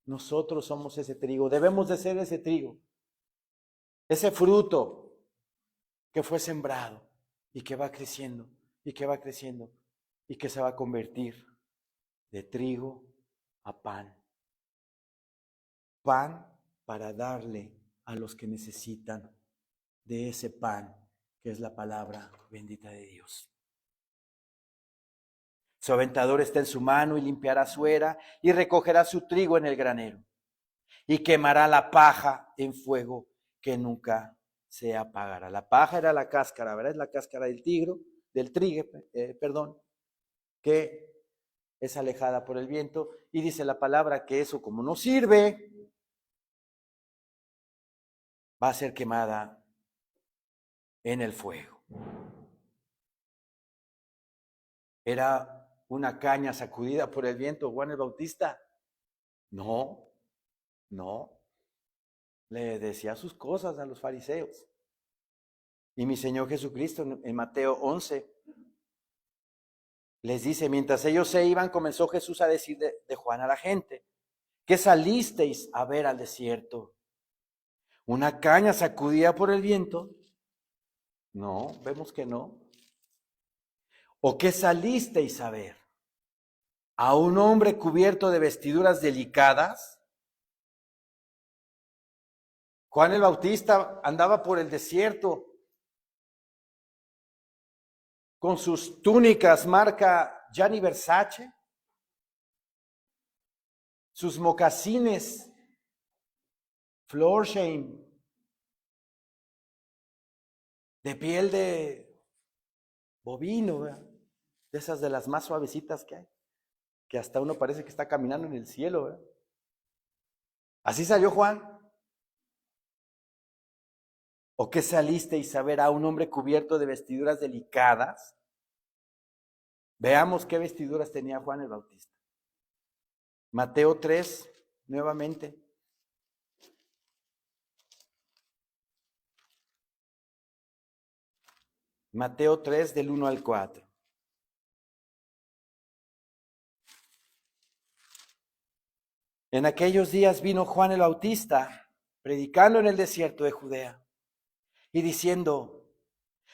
Nosotros somos ese trigo, debemos de ser ese trigo, ese fruto que fue sembrado y que va creciendo y que va creciendo y que se va a convertir de trigo a pan. Pan para darle a los que necesitan de ese pan que es la palabra bendita de Dios. Su aventador está en su mano y limpiará su era y recogerá su trigo en el granero y quemará la paja en fuego que nunca se apagará. La paja era la cáscara, ¿verdad? Es la cáscara del trigo, que es alejada por el viento, y dice la palabra que eso, como no sirve, va a ser quemada en el fuego. ¿Era una caña sacudida por el viento Juan el Bautista? No. Le decía sus cosas a los fariseos. Y mi Señor Jesucristo en Mateo 11 les dice, mientras ellos se iban, comenzó Jesús a decir de Juan a la gente, ¿qué salisteis a ver al desierto? ¿Una caña sacudida por el viento? No, vemos que no. ¿O qué salisteis a ver? ¿A un hombre cubierto de vestiduras delicadas? Juan el Bautista andaba por el desierto con sus túnicas marca Gianni Versace, sus mocasines Florsheim, de piel de bovino, ¿verdad? De esas de las más suavecitas que hay, que hasta uno parece que está caminando en el cielo, ¿verdad? Así salió Juan. ¿O qué salisteis a ver a un hombre cubierto de vestiduras delicadas? Veamos qué vestiduras tenía Juan el Bautista. Mateo 3, nuevamente. Mateo 3, del 1 al 4. En aquellos días vino Juan el Bautista, predicando en el desierto de Judea, y diciendo,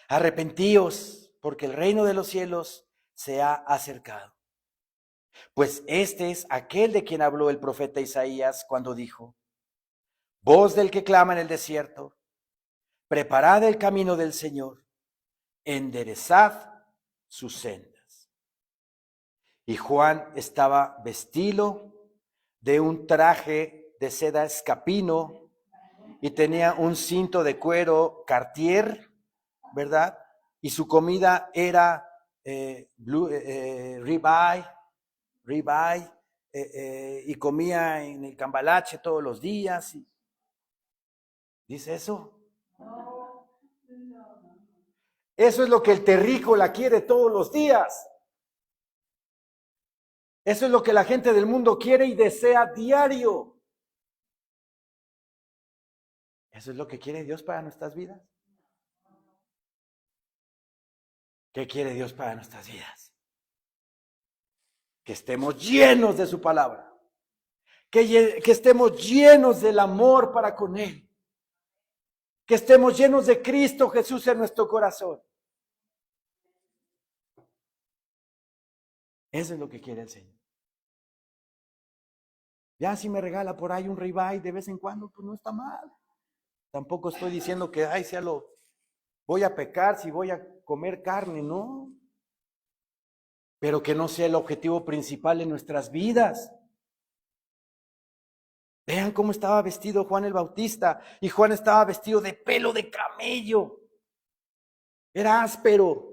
arrepentíos, porque el reino de los cielos se ha acercado. Pues este es aquel de quien habló el profeta Isaías cuando dijo, voz del que clama en el desierto, preparad el camino del Señor, enderezad sus sendas. Y Juan estaba vestido de un traje de seda escapino y tenía un cinto de cuero Cartier, ¿verdad? Y su comida era ribeye, y comía en el cambalache todos los días. ¿Dice eso? Eso es lo que el terrícola quiere todos los días. Eso es lo que la gente del mundo quiere y desea diario. Eso es lo que quiere Dios para nuestras vidas. ¿Qué quiere Dios para nuestras vidas? Que estemos llenos de su palabra. Que estemos llenos del amor para con Él. Que estemos llenos de Cristo Jesús en nuestro corazón. Eso es lo que quiere el Señor. Ya si me regala por ahí un ribeye de vez en cuando, pues no está mal. Tampoco estoy diciendo que, voy a pecar si voy a comer carne, no. Pero que no sea el objetivo principal en nuestras vidas. Vean cómo estaba vestido Juan el Bautista. Y Juan estaba vestido de pelo de camello. Era áspero.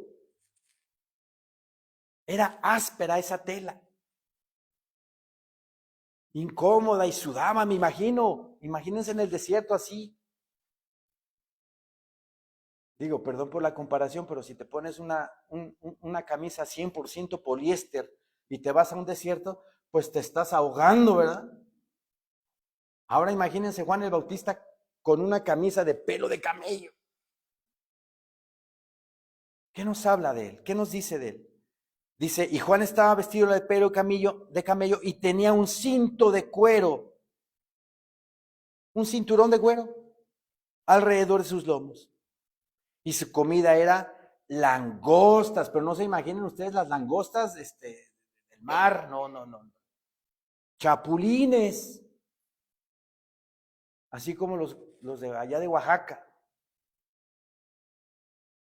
Era áspera esa tela. incómoda y sudaba, me imagino. Imagínense en el desierto así. Digo, perdón por la comparación, pero si te pones una camisa 100% poliéster y te vas a un desierto, pues te estás ahogando, ¿verdad? Ahora imagínense Juan el Bautista con una camisa de pelo de camello. ¿Qué nos habla de él? ¿Qué nos dice de él? Dice, y Juan estaba vestido de pelo de camello y tenía un cinto de cuero, un cinturón de cuero alrededor de sus lomos. Y su comida era langostas, pero no se imaginen ustedes las langostas del mar, no. Chapulines, así como los de allá de Oaxaca.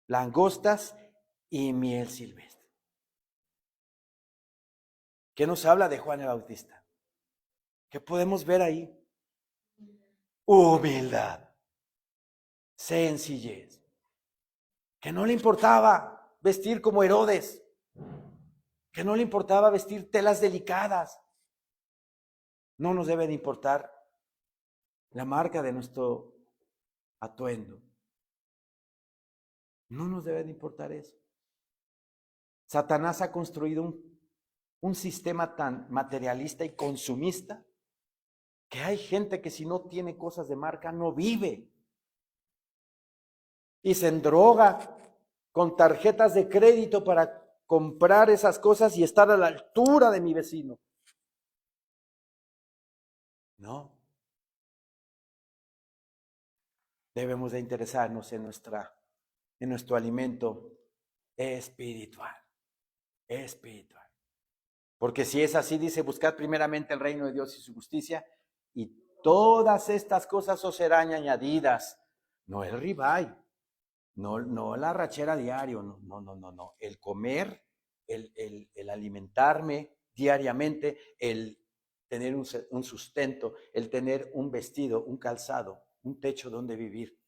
Langostas y miel silvestre. ¿Qué nos habla de Juan el Bautista? ¿Qué podemos ver ahí? Humildad, sencillez, que no le importaba vestir como Herodes, que no le importaba vestir telas delicadas. No nos debe de importar la marca de nuestro atuendo. No nos debe de importar eso. Satanás ha construido un sistema tan materialista y consumista que hay gente que si no tiene cosas de marca no vive. Y se endroga con tarjetas de crédito para comprar esas cosas y estar a la altura de mi vecino. No. Debemos de interesarnos en nuestro alimento espiritual. Espiritual. Porque si es así, dice, buscad primeramente el reino de Dios y su justicia, y todas estas cosas os serán añadidas. No el ribeye, no la rachera diario, no. El comer, el alimentarme diariamente, el tener un sustento, el tener un vestido, un calzado, un techo donde vivir.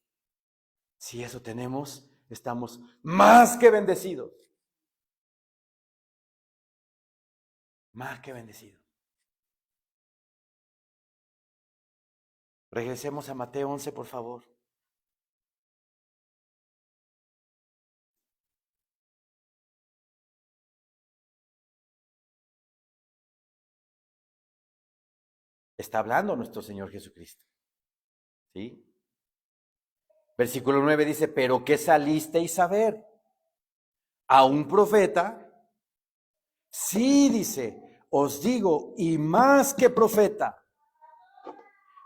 Si eso tenemos, estamos más que bendecidos. Más que bendecidos. Regresemos a Mateo 11, por favor. Está hablando nuestro Señor Jesucristo. ¿Sí? Versículo 9 dice, pero ¿qué salisteis a ver? ¿A un profeta? Sí, dice, os digo, y más que profeta,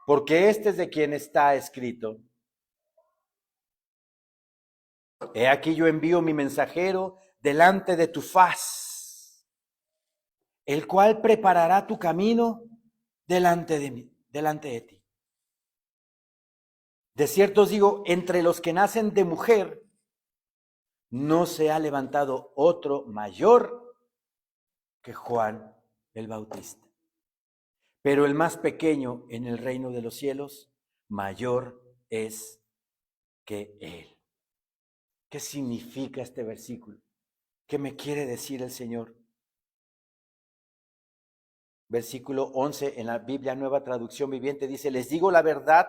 porque este es de quien está escrito. He aquí yo envío mi mensajero delante de tu faz, el cual preparará tu camino delante de ti. De cierto os digo, entre los que nacen de mujer, no se ha levantado otro mayor que Juan el Bautista. Pero el más pequeño en el reino de los cielos, mayor es que él. ¿Qué significa este versículo? ¿Qué me quiere decir el Señor? Versículo 11 en la Biblia Nueva Traducción Viviente dice, les digo la verdad,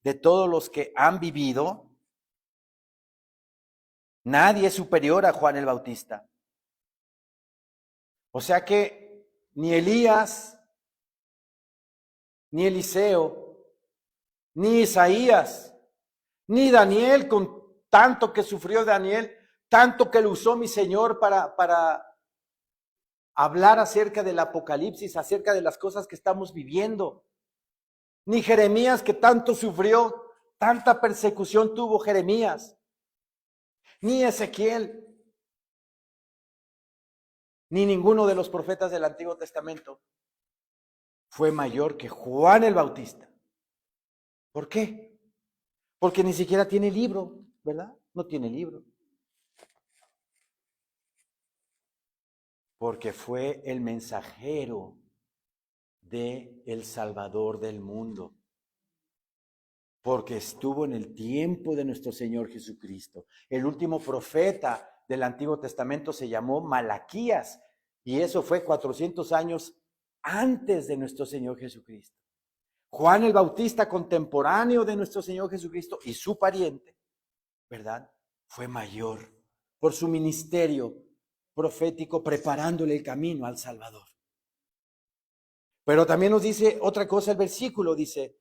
de todos los que han vivido, nadie es superior a Juan el Bautista. O sea que ni Elías, ni Eliseo, ni Isaías, ni Daniel, con tanto que sufrió Daniel, tanto que lo usó mi Señor para hablar acerca del Apocalipsis, acerca de las cosas que estamos viviendo. Ni Jeremías, que tanto sufrió, tanta persecución tuvo Jeremías. Ni Ezequiel, ni ninguno de los profetas del Antiguo Testamento fue mayor que Juan el Bautista. ¿Por qué? Porque ni siquiera tiene libro, ¿verdad? No tiene libro. Porque fue el mensajero de el Salvador del mundo. Porque estuvo en el tiempo de nuestro Señor Jesucristo. El último profeta del Antiguo Testamento se llamó Malaquías, y eso fue 400 años antes de nuestro Señor Jesucristo. Juan el Bautista, contemporáneo de nuestro Señor Jesucristo y su pariente, ¿verdad? Fue mayor por su ministerio profético, preparándole el camino al Salvador. Pero también nos dice otra cosa el versículo, dice: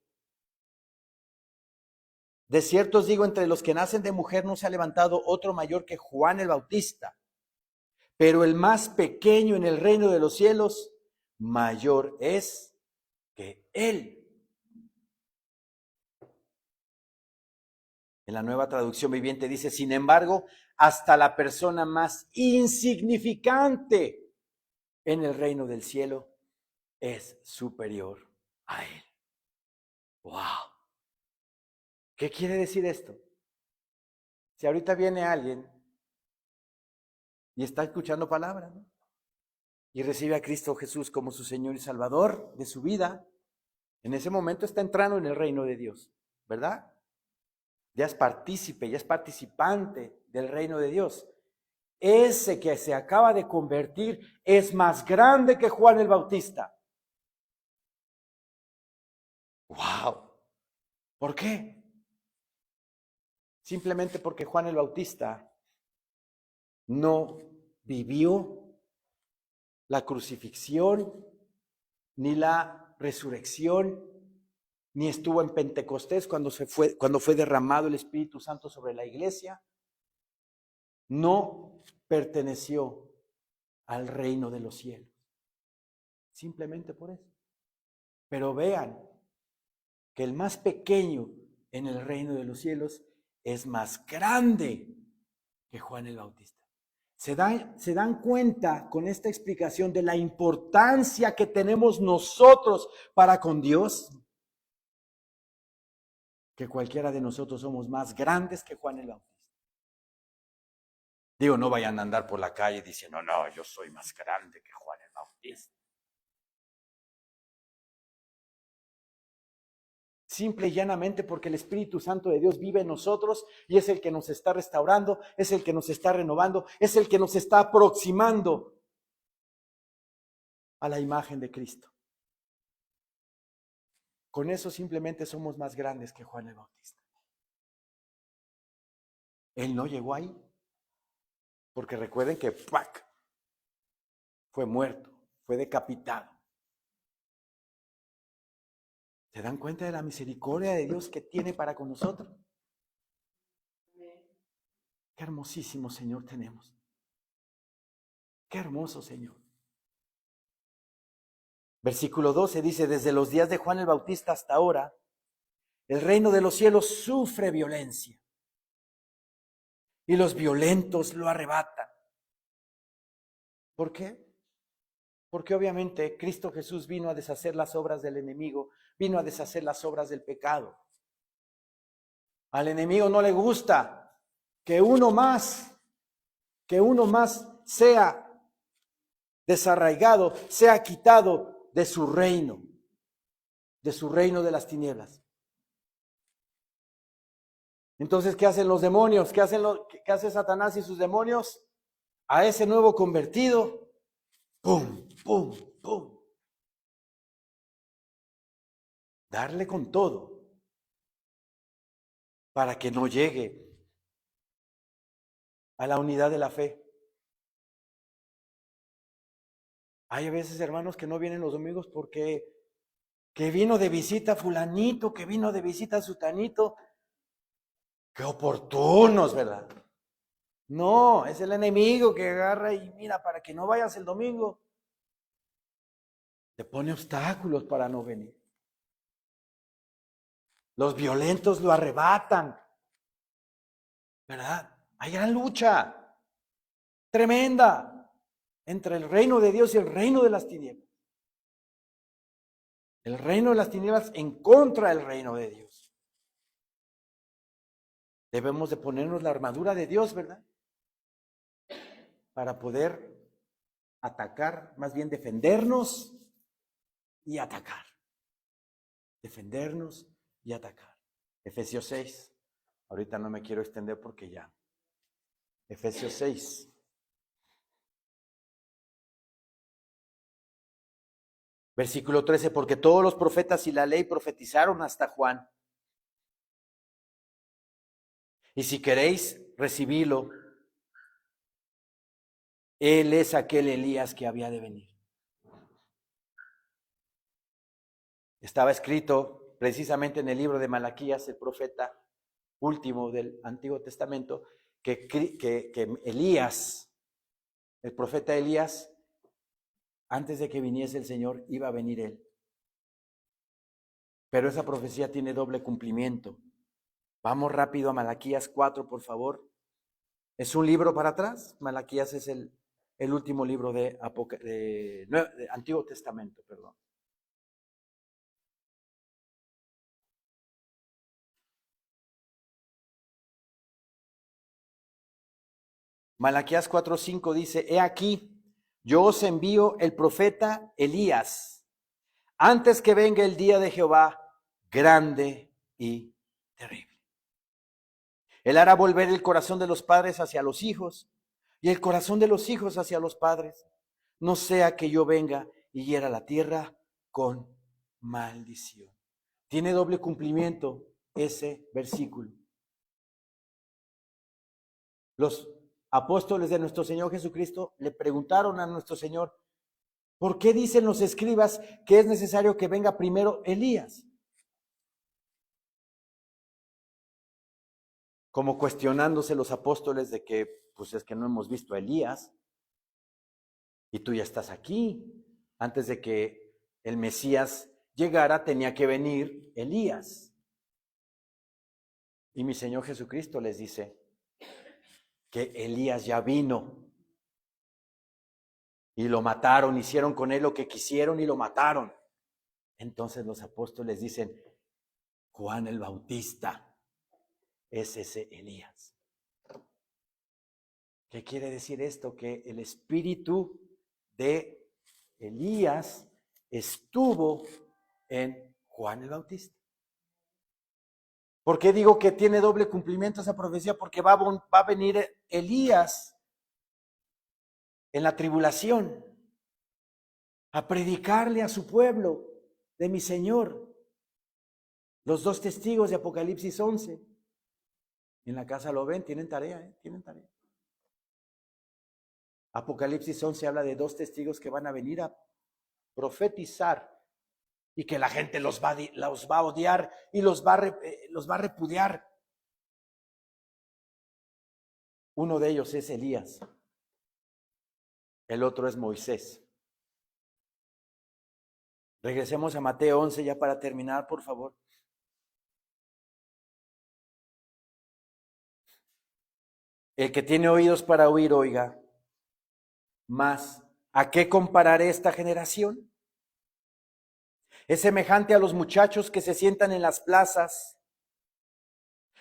de cierto os digo, entre los que nacen de mujer no se ha levantado otro mayor que Juan el Bautista, pero el más pequeño en el reino de los cielos, mayor es que él. En la Nueva Traducción Viviente dice: sin embargo, hasta la persona más insignificante en el reino del cielo es superior a él. ¡Wow! ¿Qué quiere decir esto? Si ahorita viene alguien y está escuchando palabras, ¿no?, y recibe a Cristo Jesús como su Señor y Salvador de su vida, en ese momento está entrando en el reino de Dios, ¿verdad? Ya es partícipe, ya es participante del reino de Dios. Ese que se acaba de convertir es más grande que Juan el Bautista. ¡Wow! ¿Por qué? Simplemente porque Juan el Bautista no vivió la crucifixión, ni la resurrección, ni estuvo en Pentecostés cuando fue derramado el Espíritu Santo sobre la iglesia. No perteneció al reino de los cielos. Simplemente por eso. Pero vean que el más pequeño en el reino de los cielos es más grande que Juan el Bautista. ¿Se dan cuenta con esta explicación de la importancia que tenemos nosotros para con Dios? Que cualquiera de nosotros somos más grandes que Juan el Bautista. Digo, no vayan a andar por la calle diciendo: no, yo soy más grande que Juan el Bautista. Simple y llanamente porque el Espíritu Santo de Dios vive en nosotros y es el que nos está restaurando, es el que nos está renovando, es el que nos está aproximando a la imagen de Cristo. Con eso simplemente somos más grandes que Juan el Bautista. Él no llegó ahí, porque recuerden que ¡pac!, fue muerto, fue decapitado. ¿Se dan cuenta de la misericordia de Dios que tiene para con nosotros? Qué hermosísimo Señor tenemos. Qué hermoso Señor. Versículo 12 dice: desde los días de Juan el Bautista hasta ahora, el reino de los cielos sufre violencia y los violentos lo arrebatan. ¿Por qué? Porque obviamente Cristo Jesús vino a deshacer las obras del enemigo, vino a deshacer las obras del pecado. Al enemigo no le gusta que uno más sea desarraigado, sea quitado de su reino de las tinieblas. Entonces, ¿qué hacen los demonios? ¿Qué hace Satanás y sus demonios? A ese nuevo convertido, ¡pum, pum, pum! Darle con todo para que no llegue a la unidad de la fe. Hay a veces hermanos que no vienen los domingos porque que vino de visita fulanito, que vino de visita sutanito. Qué oportunos, ¿verdad? No, es el enemigo que agarra y mira, para que no vayas el domingo, te pone obstáculos para no venir. Los violentos lo arrebatan, ¿verdad? Hay gran lucha tremenda entre el reino de Dios y el reino de las tinieblas. El reino de las tinieblas en contra del reino de Dios. Debemos de ponernos la armadura de Dios, ¿verdad? Para poder atacar, más bien defendernos y atacar. Defendernos y atacar. Efesios 6. Ahorita no me quiero extender porque ya. Efesios 6. Versículo 13, porque todos los profetas y la ley profetizaron hasta Juan. Y si queréis recibirlo, él es aquel Elías que había de venir. Estaba escrito precisamente en el libro de Malaquías, el profeta último del Antiguo Testamento, que Elías, el profeta Elías, antes de que viniese el Señor, iba a venir él. Pero esa profecía tiene doble cumplimiento. Vamos rápido a Malaquías 4, por favor. ¿Es un libro para atrás? Malaquías es el último libro de Antiguo Testamento, perdón. Malaquías 4:5 dice, he aquí, yo os envío el profeta Elías, antes que venga el día de Jehová, grande y terrible. Él hará volver el corazón de los padres hacia los hijos, y el corazón de los hijos hacia los padres, no sea que yo venga y hiera la tierra con maldición. Tiene doble cumplimiento ese versículo. Los apóstoles de nuestro Señor Jesucristo le preguntaron a nuestro Señor, ¿por qué dicen los escribas que es necesario que venga primero Elías? Como cuestionándose los apóstoles de que, pues es que no hemos visto a Elías y tú ya estás aquí. Antes de que el Mesías llegara tenía que venir Elías. Y mi Señor Jesucristo les dice que Elías ya vino y lo mataron, hicieron con él lo que quisieron y lo mataron. Entonces los apóstoles dicen, Juan el Bautista es ese Elías. ¿Qué quiere decir esto? Que el espíritu de Elías estuvo en Juan el Bautista. ¿Por qué digo que tiene doble cumplimiento esa profecía? Porque va a venir Elías en la tribulación a predicarle a su pueblo de mi Señor. Los dos testigos de Apocalipsis 11. En la casa lo ven, tienen tarea, tienen tarea. Apocalipsis 11 habla de dos testigos que van a venir a profetizar y que la gente los va a odiar y los va a repudiar. Uno de ellos es Elías, el otro es Moisés. Regresemos a Mateo 11 ya para terminar, por favor. El que tiene oídos para oír, oiga. Mas, ¿a qué compararé esta generación? Es semejante a los muchachos que se sientan en las plazas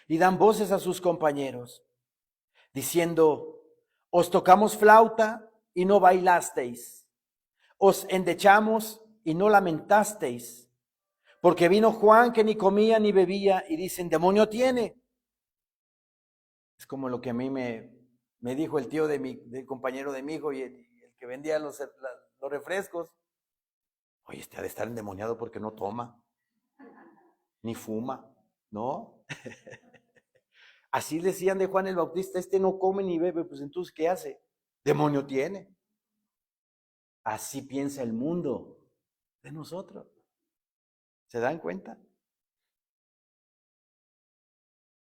y dan voces a sus compañeros, diciendo, os tocamos flauta y no bailasteis, os endechamos y no lamentasteis, porque vino Juan que ni comía ni bebía y dicen, demonio tiene. Es como lo que a mí me dijo el tío del compañero de mi hijo y el que vendía los refrescos. Oye, este ha de estar endemoniado porque no toma, ni fuma, ¿no? Así decían de Juan el Bautista, este no come ni bebe, pues entonces, ¿qué hace? Demonio tiene. Así piensa el mundo de nosotros. ¿Se dan cuenta?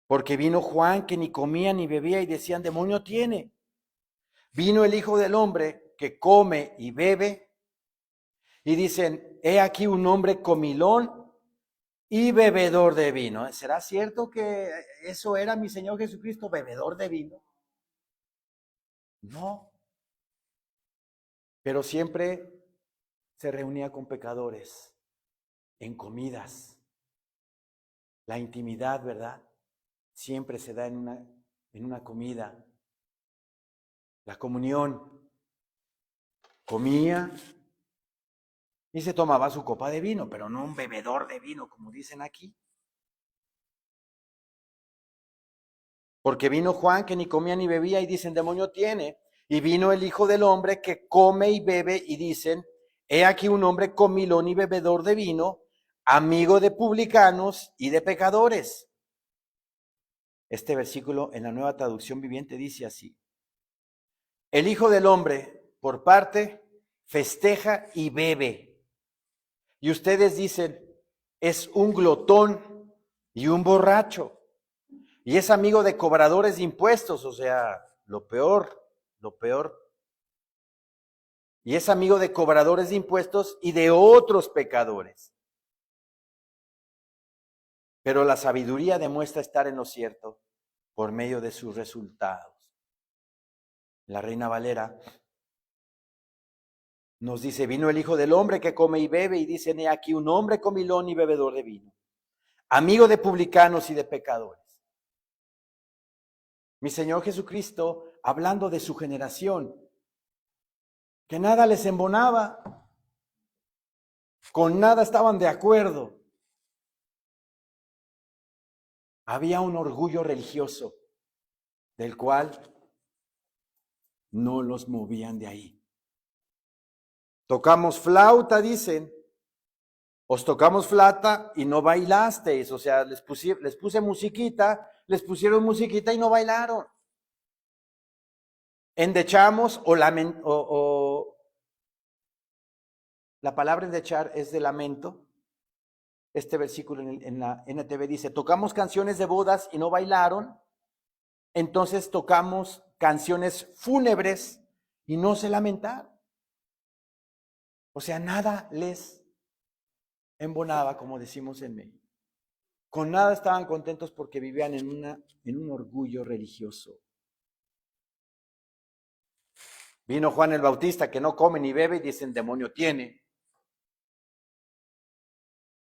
Porque vino Juan que ni comía ni bebía y decían, demonio tiene. Vino el Hijo del Hombre que come y bebe y dicen, he aquí un hombre comilón y bebedor de vino. ¿Será cierto que eso era mi Señor Jesucristo, bebedor de vino? No. Pero siempre se reunía con pecadores en comidas. La intimidad, ¿verdad? Siempre se da en una comida. La comunión. Comía y se tomaba su copa de vino, pero no un bebedor de vino, como dicen aquí. Porque vino Juan que ni comía ni bebía y dicen, demonio tiene. Y vino el Hijo del Hombre que come y bebe y dicen, he aquí un hombre comilón y bebedor de vino, amigo de publicanos y de pecadores. Este versículo en la Nueva Traducción Viviente dice así: el Hijo del Hombre, por parte, festeja y bebe. Y ustedes dicen, es un glotón y un borracho. Y es amigo de cobradores de impuestos, o sea, lo peor. Y es amigo de cobradores de impuestos y de otros pecadores. Pero la sabiduría demuestra estar en lo cierto por medio de sus resultados. La Reina Valera nos dice, vino el Hijo del Hombre que come y bebe, y dicen, he aquí un hombre comilón y bebedor de vino, amigo de publicanos y de pecadores. Mi Señor Jesucristo, hablando de su generación, que nada les embonaba, con nada estaban de acuerdo. Había un orgullo religioso del cual no los movían de ahí. Tocamos flauta, dicen. Os tocamos flauta y no bailasteis. O sea, les puse musiquita, les pusieron musiquita y no bailaron. Endechamos o la palabra endechar es de lamento. Este versículo en la NTV dice, tocamos canciones de bodas y no bailaron, entonces tocamos canciones fúnebres y no se lamentaron. O sea, nada les embonaba, como decimos en México. Con nada estaban contentos porque vivían en un orgullo religioso. Vino Juan el Bautista, que no come ni bebe, y dicen, demonio tiene.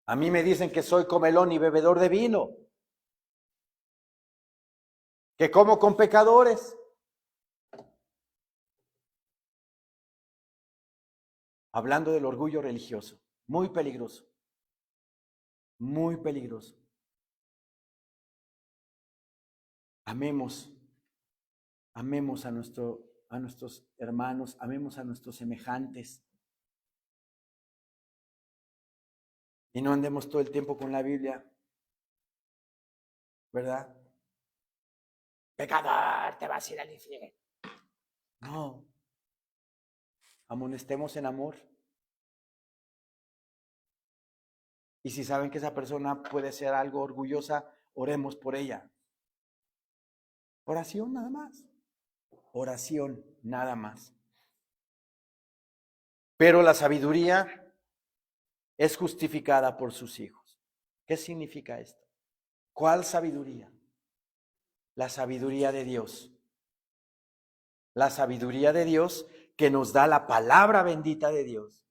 A mí me dicen que soy comelón y bebedor de vino, que como con pecadores. Hablando del orgullo religioso, muy peligroso, muy peligroso. Amemos a nuestros hermanos, amemos a nuestros semejantes. Y no andemos todo el tiempo con la Biblia, ¿verdad? Pecador, te vas a ir al infierno. No. Amonestemos en amor. Y si saben que esa persona puede ser algo orgullosa, oremos por ella. Oración nada más. Oración nada más. Pero la sabiduría es justificada por sus hijos. ¿Qué significa esto? ¿Cuál sabiduría? La sabiduría de Dios. La sabiduría de Dios que nos da la palabra bendita de Dios.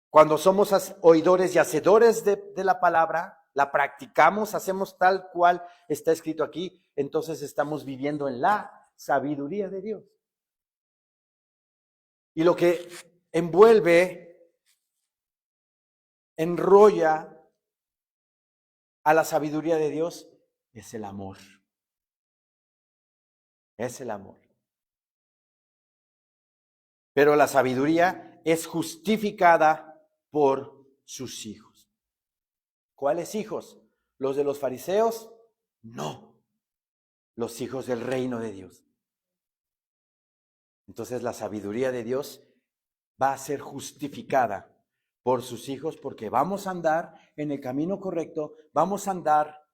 Cuando somos oidores y hacedores de la palabra, la practicamos, hacemos tal cual está escrito aquí, entonces estamos viviendo en la sabiduría de Dios. Y lo que envuelve, enrolla a la sabiduría de Dios es el amor. Es el amor. Pero la sabiduría es justificada por sus hijos. ¿Cuáles hijos? ¿Los de los fariseos? No. Los hijos del reino de Dios. Entonces la sabiduría de Dios va a ser justificada por sus hijos porque vamos a andar en el camino correcto, vamos a andar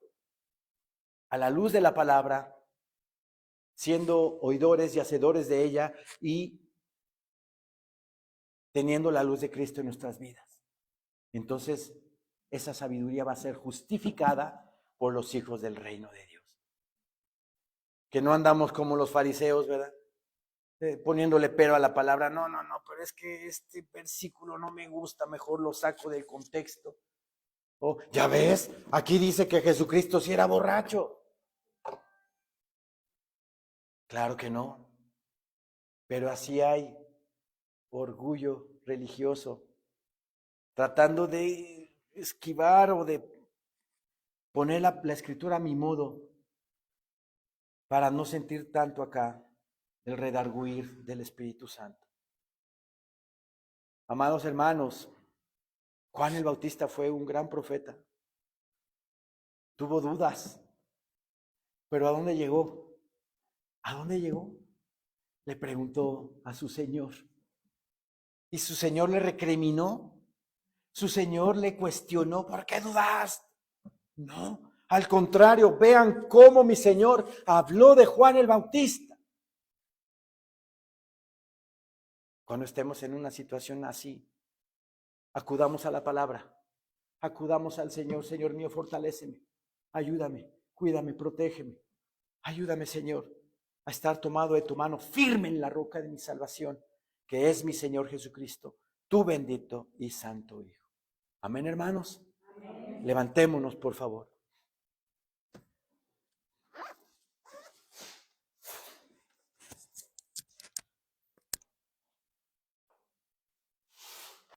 a la luz de la palabra, siendo oidores y hacedores de ella y teniendo la luz de Cristo en nuestras vidas. Entonces, esa sabiduría va a ser justificada por los hijos del reino de Dios. Que no andamos como los fariseos, ¿verdad? Poniéndole pero a la palabra, no, pero es que este versículo no me gusta, mejor lo saco del contexto. Oh, ya ves, aquí dice que Jesucristo sí era borracho. Claro que no, pero así hay orgullo religioso, tratando de esquivar o de poner la escritura a mi modo, para no sentir tanto acá el redarguir del Espíritu Santo. Amados hermanos, Juan el Bautista fue un gran profeta. Tuvo dudas. Pero ¿a dónde llegó? ¿A dónde llegó? Le preguntó a su Señor. Y su Señor le recriminó. Su Señor le cuestionó. ¿Por qué dudaste? No, al contrario, vean cómo mi Señor habló de Juan el Bautista. Cuando estemos en una situación así, acudamos a la palabra, acudamos al Señor. Señor mío, fortaléceme, ayúdame, cuídame, protégeme. Ayúdame, Señor, a estar tomado de tu mano, firme en la roca de mi salvación, que es mi Señor Jesucristo, tu bendito y santo Hijo. Amén, hermanos. Amén. Levantémonos, por favor.